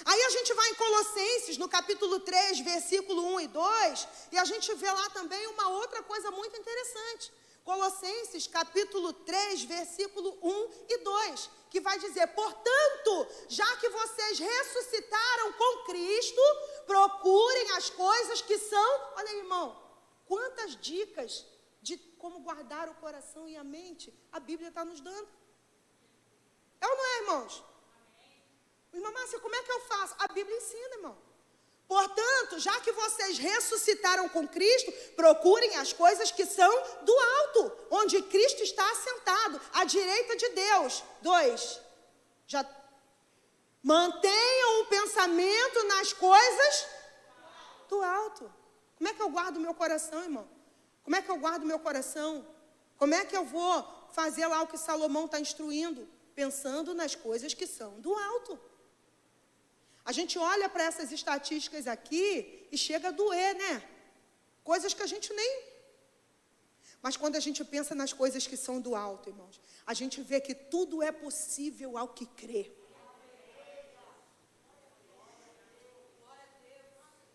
Aí a gente vai em Colossenses, no capítulo 3, versículo 1 e 2, e a gente vê lá também uma outra coisa muito interessante. Colossenses, capítulo 3, versículo 1 e 2, que vai dizer, portanto, já que vocês ressuscitaram com Cristo, procurem as coisas que são, olha aí, irmão, quantas dicas de como guardar o coração e a mente a Bíblia está nos dando. É ou não é, irmãos? Irmã Márcia, como é que eu faço? A Bíblia ensina, irmão. Portanto, já que vocês ressuscitaram com Cristo, procurem as coisas que são do alto, onde Cristo está assentado, à direita de Deus. 2. Mantenham o pensamento nas coisas do alto. Como é que eu guardo o meu coração, irmão? Como é que eu guardo o meu coração? Como é que eu vou fazer lá o que Salomão está instruindo? Pensando nas coisas que são do alto. A gente olha para essas estatísticas aqui e chega a doer, né? Coisas que a gente nem... Mas quando a gente pensa nas coisas que são do alto, irmãos, a gente vê que tudo é possível ao que crê.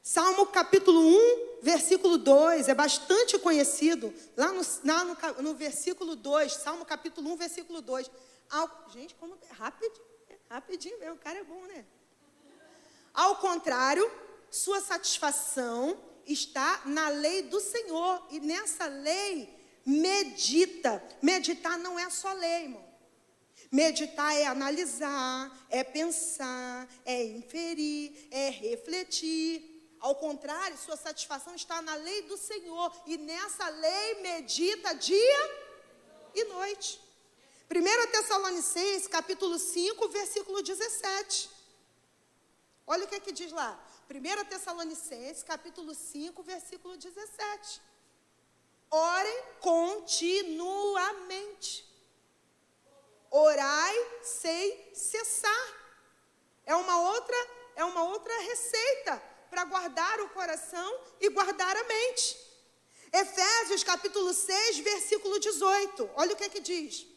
Salmo capítulo 1, versículo 2, é bastante conhecido. Lá no versículo 2, Salmo capítulo 1, versículo 2. Gente, como rapidinho mesmo, o cara é bom, né? Ao contrário, sua satisfação está na lei do Senhor. E nessa lei, medita. Meditar não é só ler, irmão. Meditar é analisar, é pensar, é inferir, é refletir. Ao contrário, sua satisfação está na lei do Senhor. E nessa lei medita dia e noite. 1 Tessalonicenses, capítulo 5, versículo 17. Olha o que é que diz lá. 1 Tessalonicenses, capítulo 5, versículo 17. Orem continuamente. Orai sem cessar. É uma outra receita para guardar o coração e guardar a mente. Efésios capítulo 6, versículo 18. Olha o que é que diz.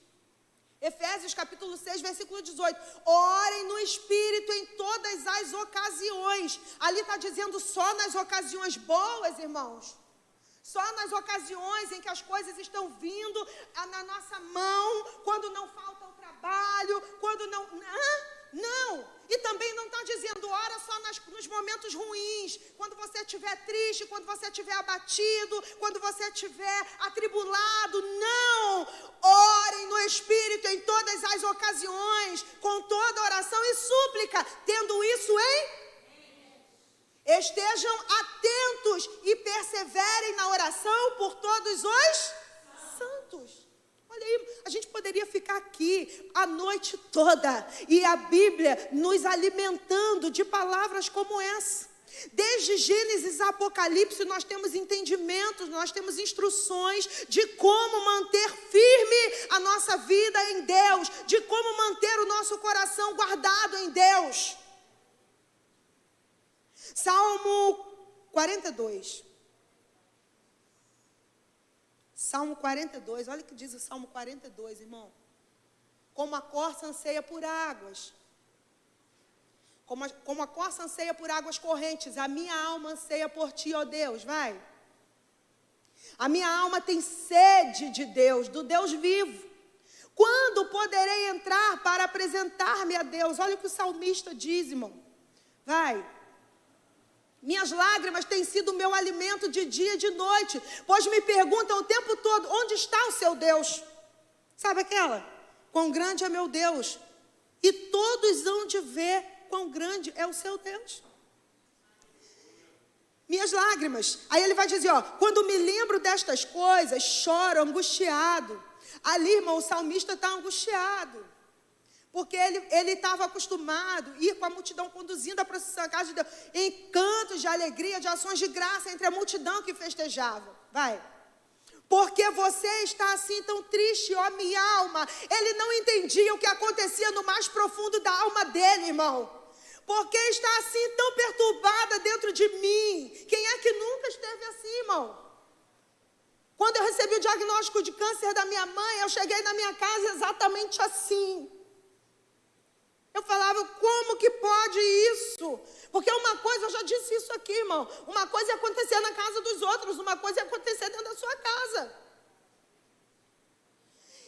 Efésios capítulo 6, versículo 18. Orem no Espírito em todas as ocasiões. Ali está dizendo só nas ocasiões boas, irmãos. Só nas ocasiões em que as coisas estão vindo na nossa mão, quando não falta o trabalho, quando não... Não, e também não está dizendo ora só nos momentos ruins, quando você estiver triste, quando você estiver abatido, quando você estiver atribulado. Não, orem no Espírito em todas as ocasiões, com toda oração e súplica, tendo isso em... Estejam atentos e perseverem na oração por todos os santos. Olha aí, a gente poderia ficar aqui a noite toda e a Bíblia nos alimentando de palavras como essa. Desde Gênesis a Apocalipse nós temos entendimentos, nós temos instruções de como manter firme a nossa vida em Deus, de como manter o nosso coração guardado em Deus. Salmo 42. Salmo 42, olha o que diz o Salmo 42, irmão. Como a corça anseia por águas. Como a corça anseia por águas correntes, a minha alma anseia por ti, ó Deus, vai. A minha alma tem sede de Deus, do Deus vivo. Quando poderei entrar para apresentar-me a Deus? Olha o que o salmista diz, irmão. Vai. Minhas lágrimas têm sido o meu alimento de dia e de noite, pois me perguntam o tempo todo, onde está o seu Deus? Sabe aquela? Quão grande é meu Deus? E todos hão de ver quão grande é o seu Deus. Minhas lágrimas. Aí ele vai dizer, ó, quando me lembro destas coisas, choro angustiado. Ali, irmão, o salmista está angustiado. Porque ele estava acostumado a ir com a multidão conduzindo a procissão à casa de Deus, em cantos de alegria, de ações de graça entre a multidão que festejava. Vai. Porque você está assim tão triste, ó minha alma. Ele não entendia o que acontecia no mais profundo da alma dele, irmão. Porque está assim tão perturbada dentro de mim. Quem é que nunca esteve assim, irmão? Quando eu recebi o diagnóstico de câncer da minha mãe, eu cheguei na minha casa exatamente assim. Eu falava, como que pode isso? Porque uma coisa, eu já disse isso aqui, irmão. Uma coisa é acontecer na casa dos outros, uma coisa é acontecer dentro da sua casa.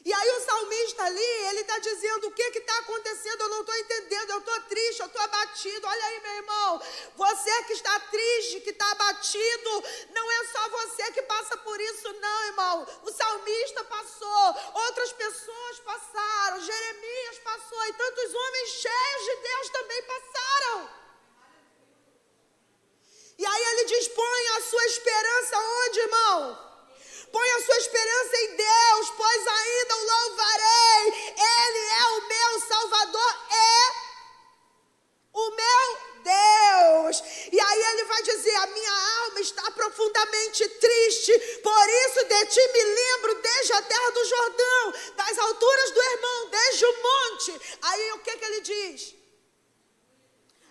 E aí o salmista ali, ele está dizendo, o que está acontecendo? Eu não estou entendendo, eu estou triste, eu estou abatido. Olha aí, meu irmão, você que está triste, que está abatido, não é só você que passa por isso não, irmão. O salmista passou, outras pessoas passaram, Jeremias passou, e tantos homens cheios de Deus também passaram. E aí ele diz, põe a sua esperança onde, irmão? Põe a sua esperança em Deus, pois ainda o louvarei. Ele é o meu Salvador, é o meu Deus. E aí ele vai dizer, a minha alma está profundamente triste, por isso de ti me lembro desde a terra do Jordão, das alturas do Hermão, desde o monte. Aí o que ele diz?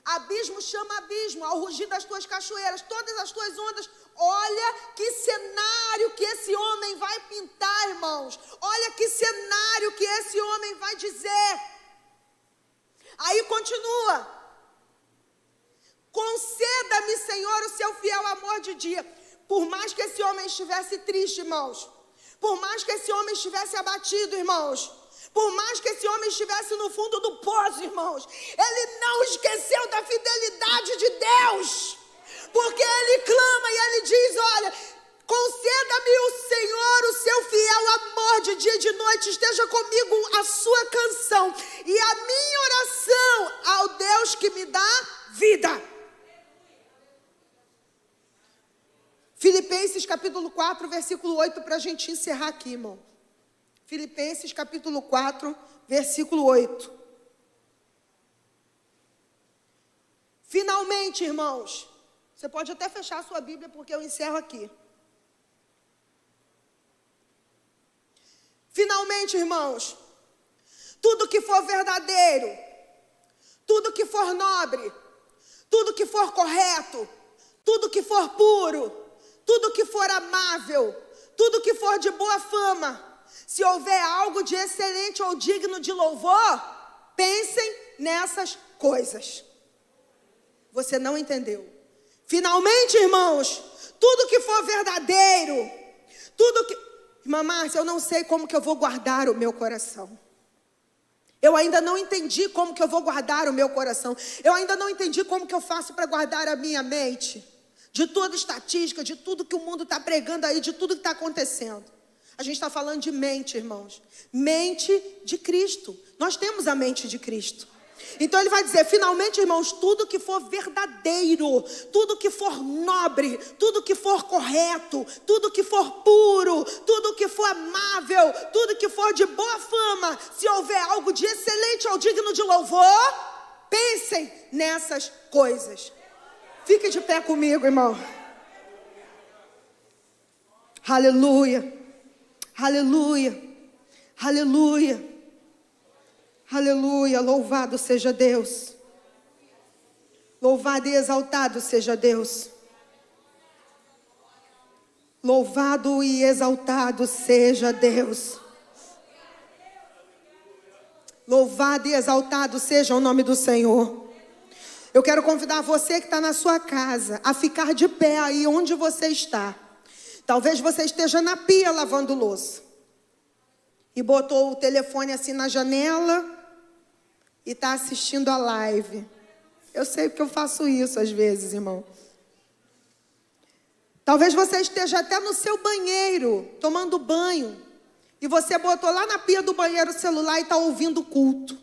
Abismo chama abismo, ao rugir das tuas cachoeiras, todas as tuas ondas. Olha que cenário que esse homem vai pintar, irmãos. Olha que cenário que esse homem vai dizer. Aí continua. Conceda-me, Senhor, o seu fiel amor de dia. Por mais que esse homem estivesse triste, irmãos. Por mais que esse homem estivesse abatido, irmãos. Por mais que esse homem estivesse no fundo do poço, irmãos, ele não esqueceu da fidelidade de Deus. Porque ele clama e ele diz: olha, conceda-me o Senhor o seu fiel amor de dia e de noite, esteja comigo a sua canção e a minha oração ao Deus que me dá vida. Filipenses capítulo 4, versículo 8, para a gente encerrar aqui, irmão. Filipenses capítulo 4, versículo 8. Finalmente, irmãos, você pode até fechar a sua Bíblia porque eu encerro aqui. Finalmente, irmãos, tudo que for verdadeiro, tudo que for nobre, tudo que for correto, tudo que for puro, tudo que for amável, tudo que for de boa fama, se houver algo de excelente ou digno de louvor, pensem nessas coisas. Você não entendeu. Finalmente, irmãos, tudo que for verdadeiro, tudo que... Irmã Márcia, eu não sei como que eu vou guardar o meu coração. Eu ainda não entendi como que eu vou guardar o meu coração. Eu ainda não entendi como que eu faço para guardar a minha mente. De toda estatística, de tudo que o mundo está pregando aí, de tudo que está acontecendo. A gente está falando de mente, irmãos. Mente de Cristo. Nós temos a mente de Cristo. Então ele vai dizer, finalmente, irmãos, tudo que for verdadeiro, tudo que for nobre, tudo que for correto, tudo que for puro, tudo que for amável, tudo que for de boa fama, se houver algo de excelente ou digno de louvor, pensem nessas coisas. Fique de pé comigo, irmão. Aleluia, aleluia, aleluia. Aleluia, louvado seja Deus. Louvado e exaltado seja Deus. Louvado e exaltado seja Deus. Louvado e exaltado seja o nome do Senhor. Eu quero convidar você que está na sua casa a ficar de pé aí onde você está. Talvez você esteja na pia lavando louça e botou o telefone assim na janela e está assistindo a live. Eu sei porque eu faço isso às vezes, irmão. Talvez você esteja até no seu banheiro, tomando banho, e você botou lá na pia do banheiro o celular e está ouvindo o culto.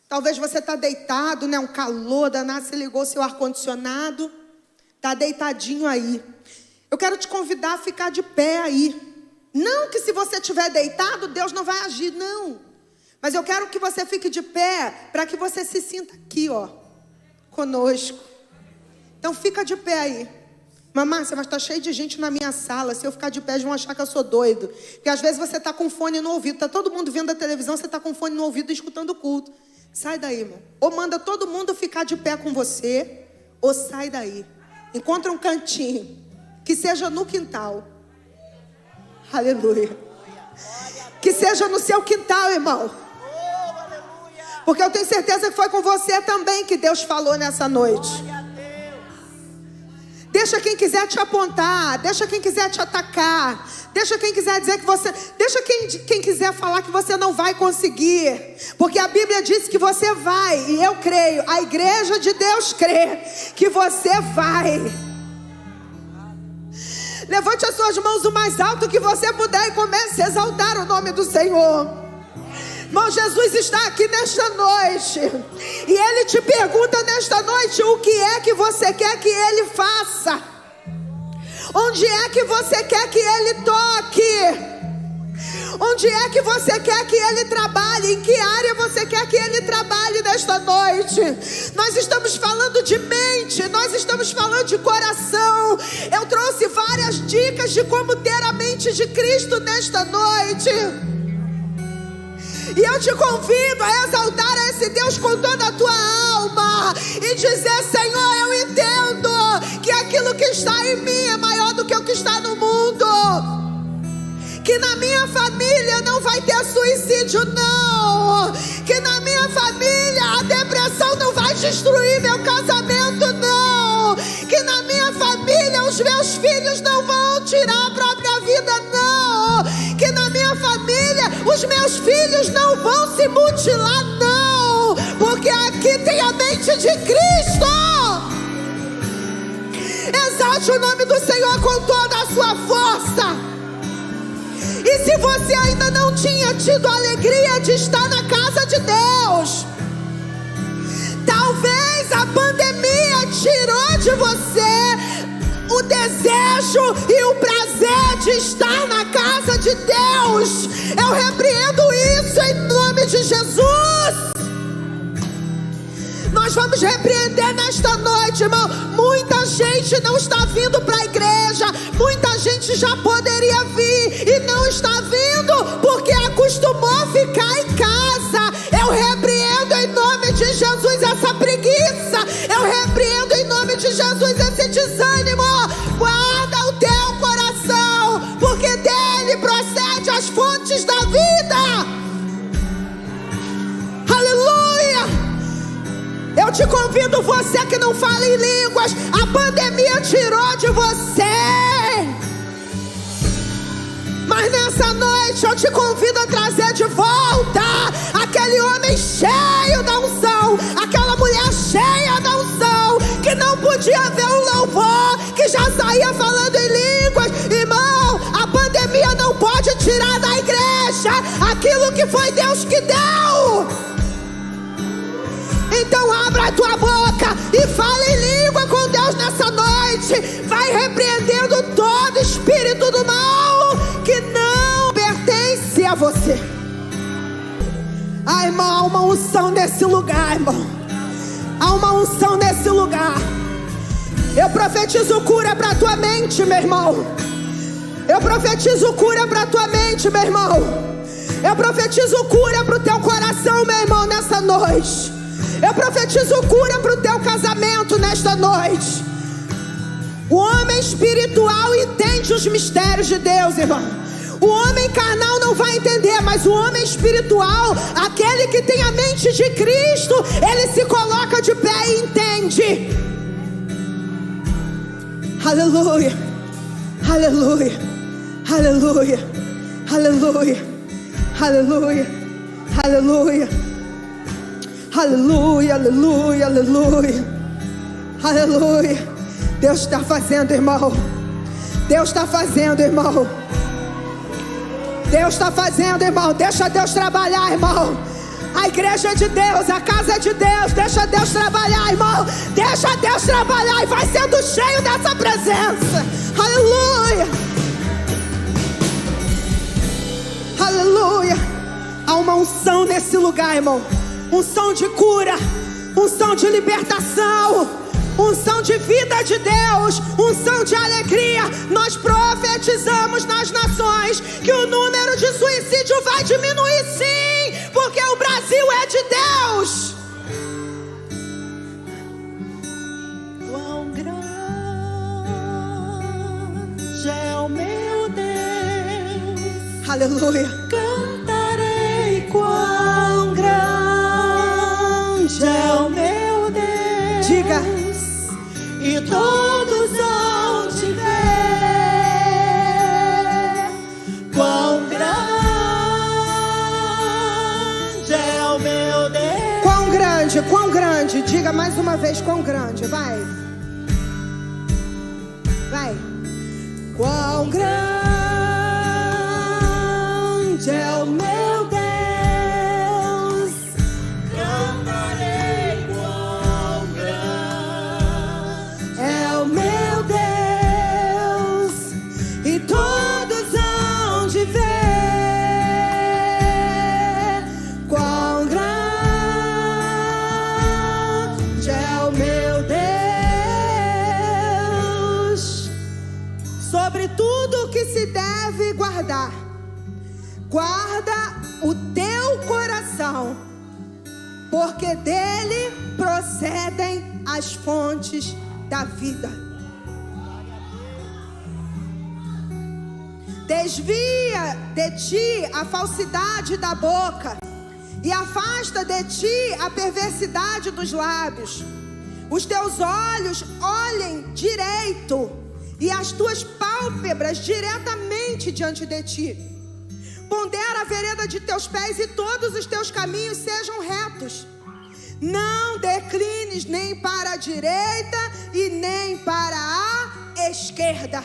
Talvez você está deitado, né? Um calor danado, você ligou seu ar-condicionado, está deitadinho aí. Eu quero te convidar a ficar de pé aí. Não que se você estiver deitado, Deus não vai agir, não. Mas eu quero que você fique de pé, para que você se sinta aqui, ó, conosco. Então fica de pé aí. Márcia, mas está cheio de gente na minha sala. Se eu ficar de pé, eles vão achar que eu sou doido. Porque às vezes você está com fone no ouvido. Está todo mundo vendo a televisão, você está com fone no ouvido e escutando o culto. Sai daí, irmão. Ou manda todo mundo ficar de pé com você, ou sai daí. Encontra um cantinho, que seja no quintal. Aleluia. Que seja no seu quintal, irmão. Porque eu tenho certeza que foi com você também que Deus falou nessa noite. Deixa quem quiser te apontar, deixa quem quiser te atacar, deixa quem quiser dizer que você... Deixa quem quiser falar que você não vai conseguir. Porque a Bíblia diz que você vai, e eu creio, a igreja de Deus crê que você vai. Levante as suas mãos o mais alto que você puder e comece a exaltar o nome do Senhor. Irmão, Jesus está aqui nesta noite e Ele te pergunta nesta noite o que é que você quer que Ele faça. Onde é que você quer que Ele toque? Onde é que você quer que Ele trabalhe? Em que área você quer que Ele trabalhe nesta noite? Nós estamos falando de mente, nós estamos falando de coração. Eu trouxe várias dicas de como ter a mente de Cristo nesta noite. E eu te convido a exaltar a esse Deus com toda a tua alma e dizer: Senhor, eu entendo que aquilo que está em mim é maior do que o que está no mundo. Que na minha família não vai ter suicídio, não. Que na minha família a depressão não vai destruir meu casamento, não. Que na minha família os meus filhos não vão tirar a própria vida, não. Que na minha família os meus filhos não vão se mutilar, não, porque aqui tem a mente de Cristo. Exalte o nome do Senhor com toda a sua força. E se você ainda não tinha tido a alegria de estar na casa de Deus, talvez a pandemia tirou de você o desejo e o prazer de estar na casa de Deus. Eu repreendo isso em nome de Jesus. Nós vamos repreender nesta noite, irmão. Muita gente não está vindo para a igreja. Muita gente já poderia vir e não está vindo porque acostumou ficar em casa. Eu repreendo em nome de Jesus essa preguiça. Eu repreendo em nome de Jesus esse desânimo. Guarda o teu coração, porque dele procede as fontes da vida. Aleluia! Eu te convido, você que não fala em línguas, a pandemia tirou de você. Mas nessa noite eu te convido a trazer de volta aquele homem cheio da unção, aquela mulher cheia da unção, que não podia ver um louvor, que já saía falando em línguas. Irmão, a pandemia não pode tirar da igreja aquilo que foi Deus que deu. Então abra a tua boca e fala em língua com Deus nessa noite. Vai repreendendo todo espírito do mal que não pertence a você. Ah, irmão, há uma unção nesse lugar, irmão. Há uma unção nesse lugar. Eu profetizo cura para tua mente, meu irmão. Eu profetizo cura para tua mente, meu irmão. Eu profetizo cura para o teu coração, meu irmão, nessa noite. Eu profetizo cura para o teu casamento nesta noite. O homem espiritual entende os mistérios de Deus, irmão. O homem carnal não vai entender, mas o homem espiritual, aquele que tem a mente de Cristo, ele se coloca de pé e entende. Aleluia, aleluia, aleluia, aleluia, aleluia, aleluia. Aleluia, aleluia, aleluia, aleluia. Deus está fazendo, irmão. Deus está fazendo, irmão. Deus está fazendo, irmão. Deixa Deus trabalhar, irmão. A igreja é de Deus, a casa é de Deus. Deixa Deus trabalhar, irmão. Deixa Deus trabalhar e vai sendo cheio dessa presença. Aleluia, aleluia. Há uma unção nesse lugar, irmão. Unção de cura, unção de libertação, unção de vida de Deus, unção de alegria. Nós profetizamos nas nações que o número de suicídio vai diminuir, sim, porque o Brasil é de Deus. Quão grande é o meu Deus. Aleluia. Cantarei quão grande é o meu Deus. Diga. E todos vão te ver. Quão grande é o meu Deus. Quão grande, quão grande. Diga mais uma vez, quão grande. Vai. Vai. Quão grande é o meu Deus. Guarda o teu coração, porque dele procedem as fontes da vida. Desvia de ti a falsidade da boca e afasta de ti a perversidade dos lábios. Os teus olhos olhem direito e as tuas pálpebras diretamente diante de ti. Pondera a vereda de teus pés e todos os teus caminhos sejam retos. Não declines nem para a direita e nem para a esquerda.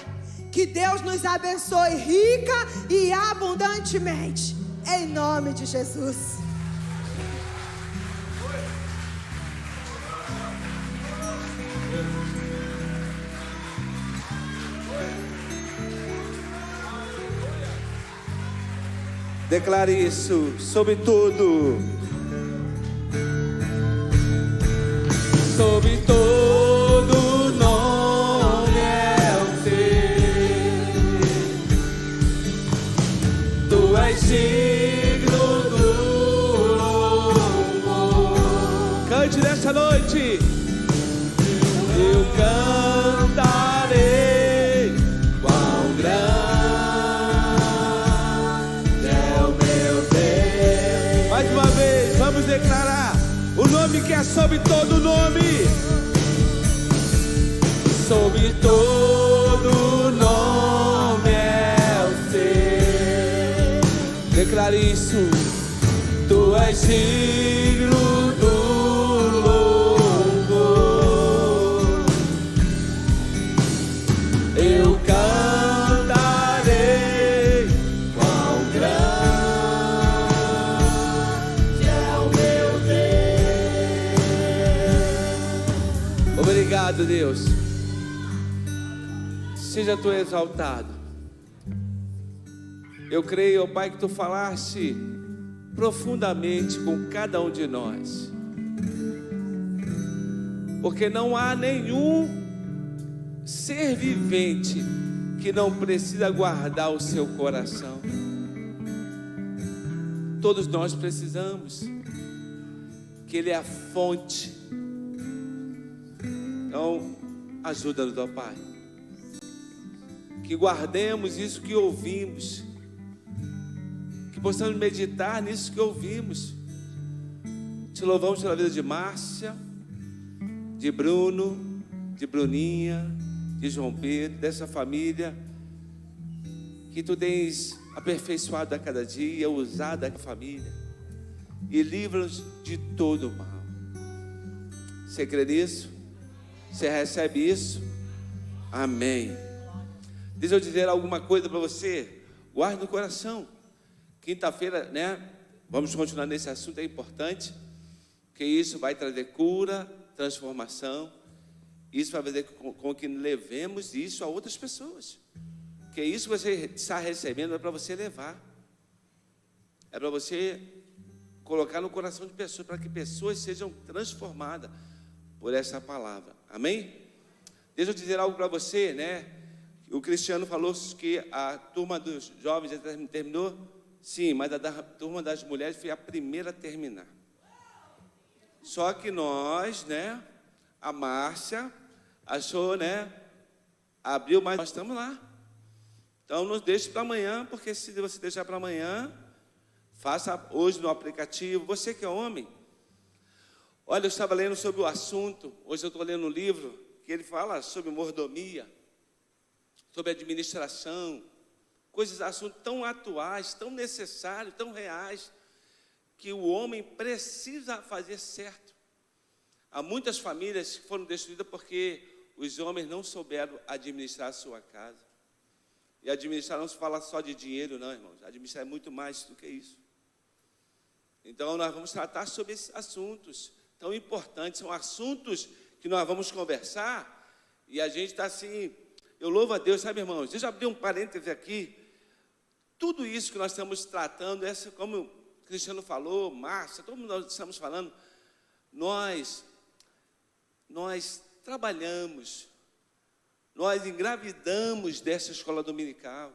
Que Deus nos abençoe rica e abundantemente. Em nome de Jesus. Declare isso sobre tudo. Sobre todo nome é o teu. Tu és digno do louvor. Cante nessa noite. Eu cantarei quão grande. Vamos declarar o nome que é sobre todo nome. Sobre todo nome é o teu. Declare isso. Tu és digno do louvor. Eu cantarei quão grande. Obrigado, Deus. Seja tu exaltado. Eu creio, ó Pai, que tu falaste profundamente com cada um de nós. Porque não há nenhum ser vivente que não precisa guardar o seu coração. Todos nós precisamos, que Ele é a fonte. Então, ajuda-nos, ó Pai, que guardemos isso que ouvimos, que possamos meditar nisso que ouvimos. Te louvamos pela vida de Márcia, de Bruno, de Bruninha, de João Pedro, dessa família, que tu tens aperfeiçoado a cada dia, usado a família, e livra-nos de todo o mal. Você crê nisso? Você recebe isso? Amém. Deixa eu dizer alguma coisa para você. Guarde no coração. Quinta-feira, né? Vamos continuar nesse assunto, é importante. Porque isso vai trazer cura, transformação. Isso vai fazer com que levemos isso a outras pessoas. Porque isso que você está recebendo é para você levar. É para você colocar no coração de pessoas, para que pessoas sejam transformadas por essa palavra. Amém? Deixa eu dizer algo para você, né? O Cristiano falou que a turma dos jovens já terminou. Sim, mas a turma das mulheres foi a primeira a terminar. Só que nós, né? A Márcia achou, né? Abriu, mas nós estamos lá. Então não deixe para amanhã, porque se você deixar para amanhã, faça hoje no aplicativo. Você que é homem, olha, eu estava lendo sobre o assunto. Hoje eu estou lendo um livro que ele fala sobre mordomia, sobre administração, coisas, assuntos tão atuais, tão necessários, tão reais, que o homem precisa fazer certo. Há muitas famílias que foram destruídas porque os homens não souberam administrar a sua casa. E administrar não se fala só de dinheiro, não, irmãos. Administrar é muito mais do que isso. Então, nós vamos tratar sobre esses assuntos tão importantes. São assuntos que nós vamos conversar. E a gente está assim, eu louvo a Deus, sabe, irmãos? Deixa eu abrir um parêntese aqui. Tudo isso que nós estamos tratando, essa, como o Cristiano falou, Márcia, todo mundo nós estamos falando, nós trabalhamos, nós engravidamos dessa escola dominical.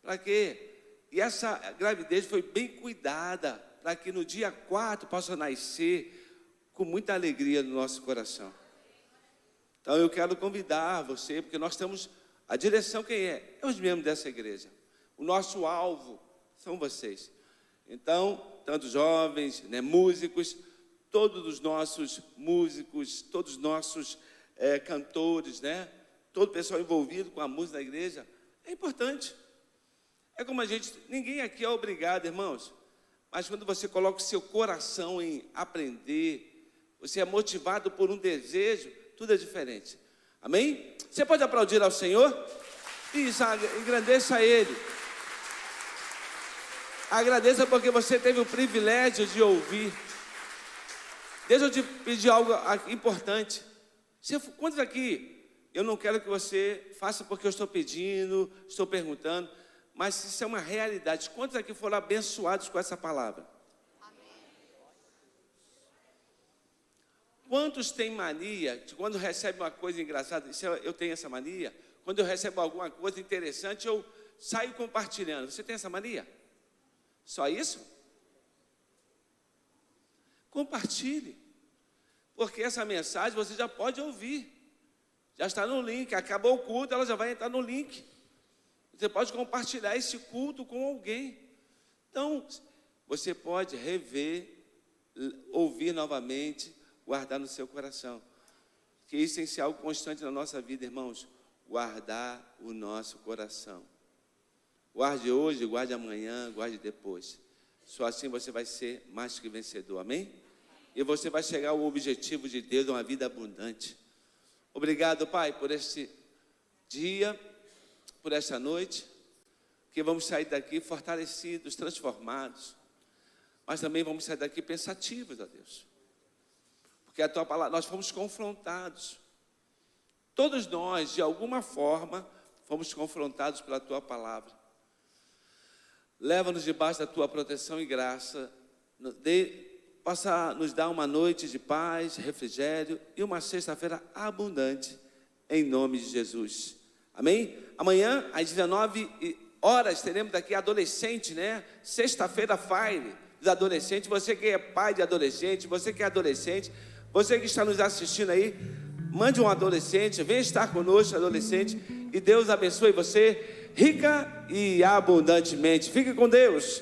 Para quê? E essa gravidez foi bem cuidada, para que no dia 4 possa nascer com muita alegria no nosso coração. Então eu quero convidar você, porque nós temos a direção, quem é? É os membros dessa igreja. O nosso alvo são vocês. Então, tanto jovens, né, músicos, todos os nossos músicos, todos os nossos cantores, né? Todo o pessoal envolvido com a música da igreja, é importante. É como ninguém aqui é obrigado, irmãos. Mas quando você coloca o seu coração em aprender, você é motivado por um desejo, tudo é diferente. Amém? Você pode aplaudir ao Senhor? Isso, engrandeça a Ele. Agradeça porque você teve o privilégio de ouvir. Deixa eu te pedir algo importante. Quantos aqui, eu não quero que você faça porque eu estou pedindo, estou perguntando, mas isso é uma realidade. Quantos aqui foram abençoados com essa palavra? Quantos têm mania de quando recebe uma coisa engraçada? Eu tenho essa mania. Quando eu recebo alguma coisa interessante, eu saio compartilhando. Você tem essa mania? Só isso? Compartilhe. Porque essa mensagem você já pode ouvir. Já está no link. Acabou o culto, ela já vai entrar no link. Você pode compartilhar esse culto com alguém. Então, você pode rever, ouvir novamente, guardar no seu coração. Que isso tem que ser algo constante na nossa vida, irmãos. Guardar o nosso coração. Guarde hoje, guarde amanhã, guarde depois. Só assim você vai ser mais que vencedor, amém? E você vai chegar ao objetivo de Deus, uma vida abundante. Obrigado, Pai, por este dia, por esta noite, que vamos sair daqui fortalecidos, transformados, mas também vamos sair daqui pensativos, ó Deus. Porque a Tua palavra, nós fomos confrontados. Todos nós, de alguma forma, fomos confrontados pela Tua palavra. Leva-nos debaixo da Tua proteção e graça. Possa nos dar uma noite de paz, refrigério e uma sexta-feira abundante, em nome de Jesus. Amém? Amanhã, às 19 horas, teremos aqui adolescente, né? Sexta-feira Fire dos adolescentes. Você que é pai de adolescente, você que é adolescente, você que está nos assistindo aí, mande um adolescente, venha estar conosco, adolescente, e Deus abençoe você rica e abundantemente. Fique com Deus.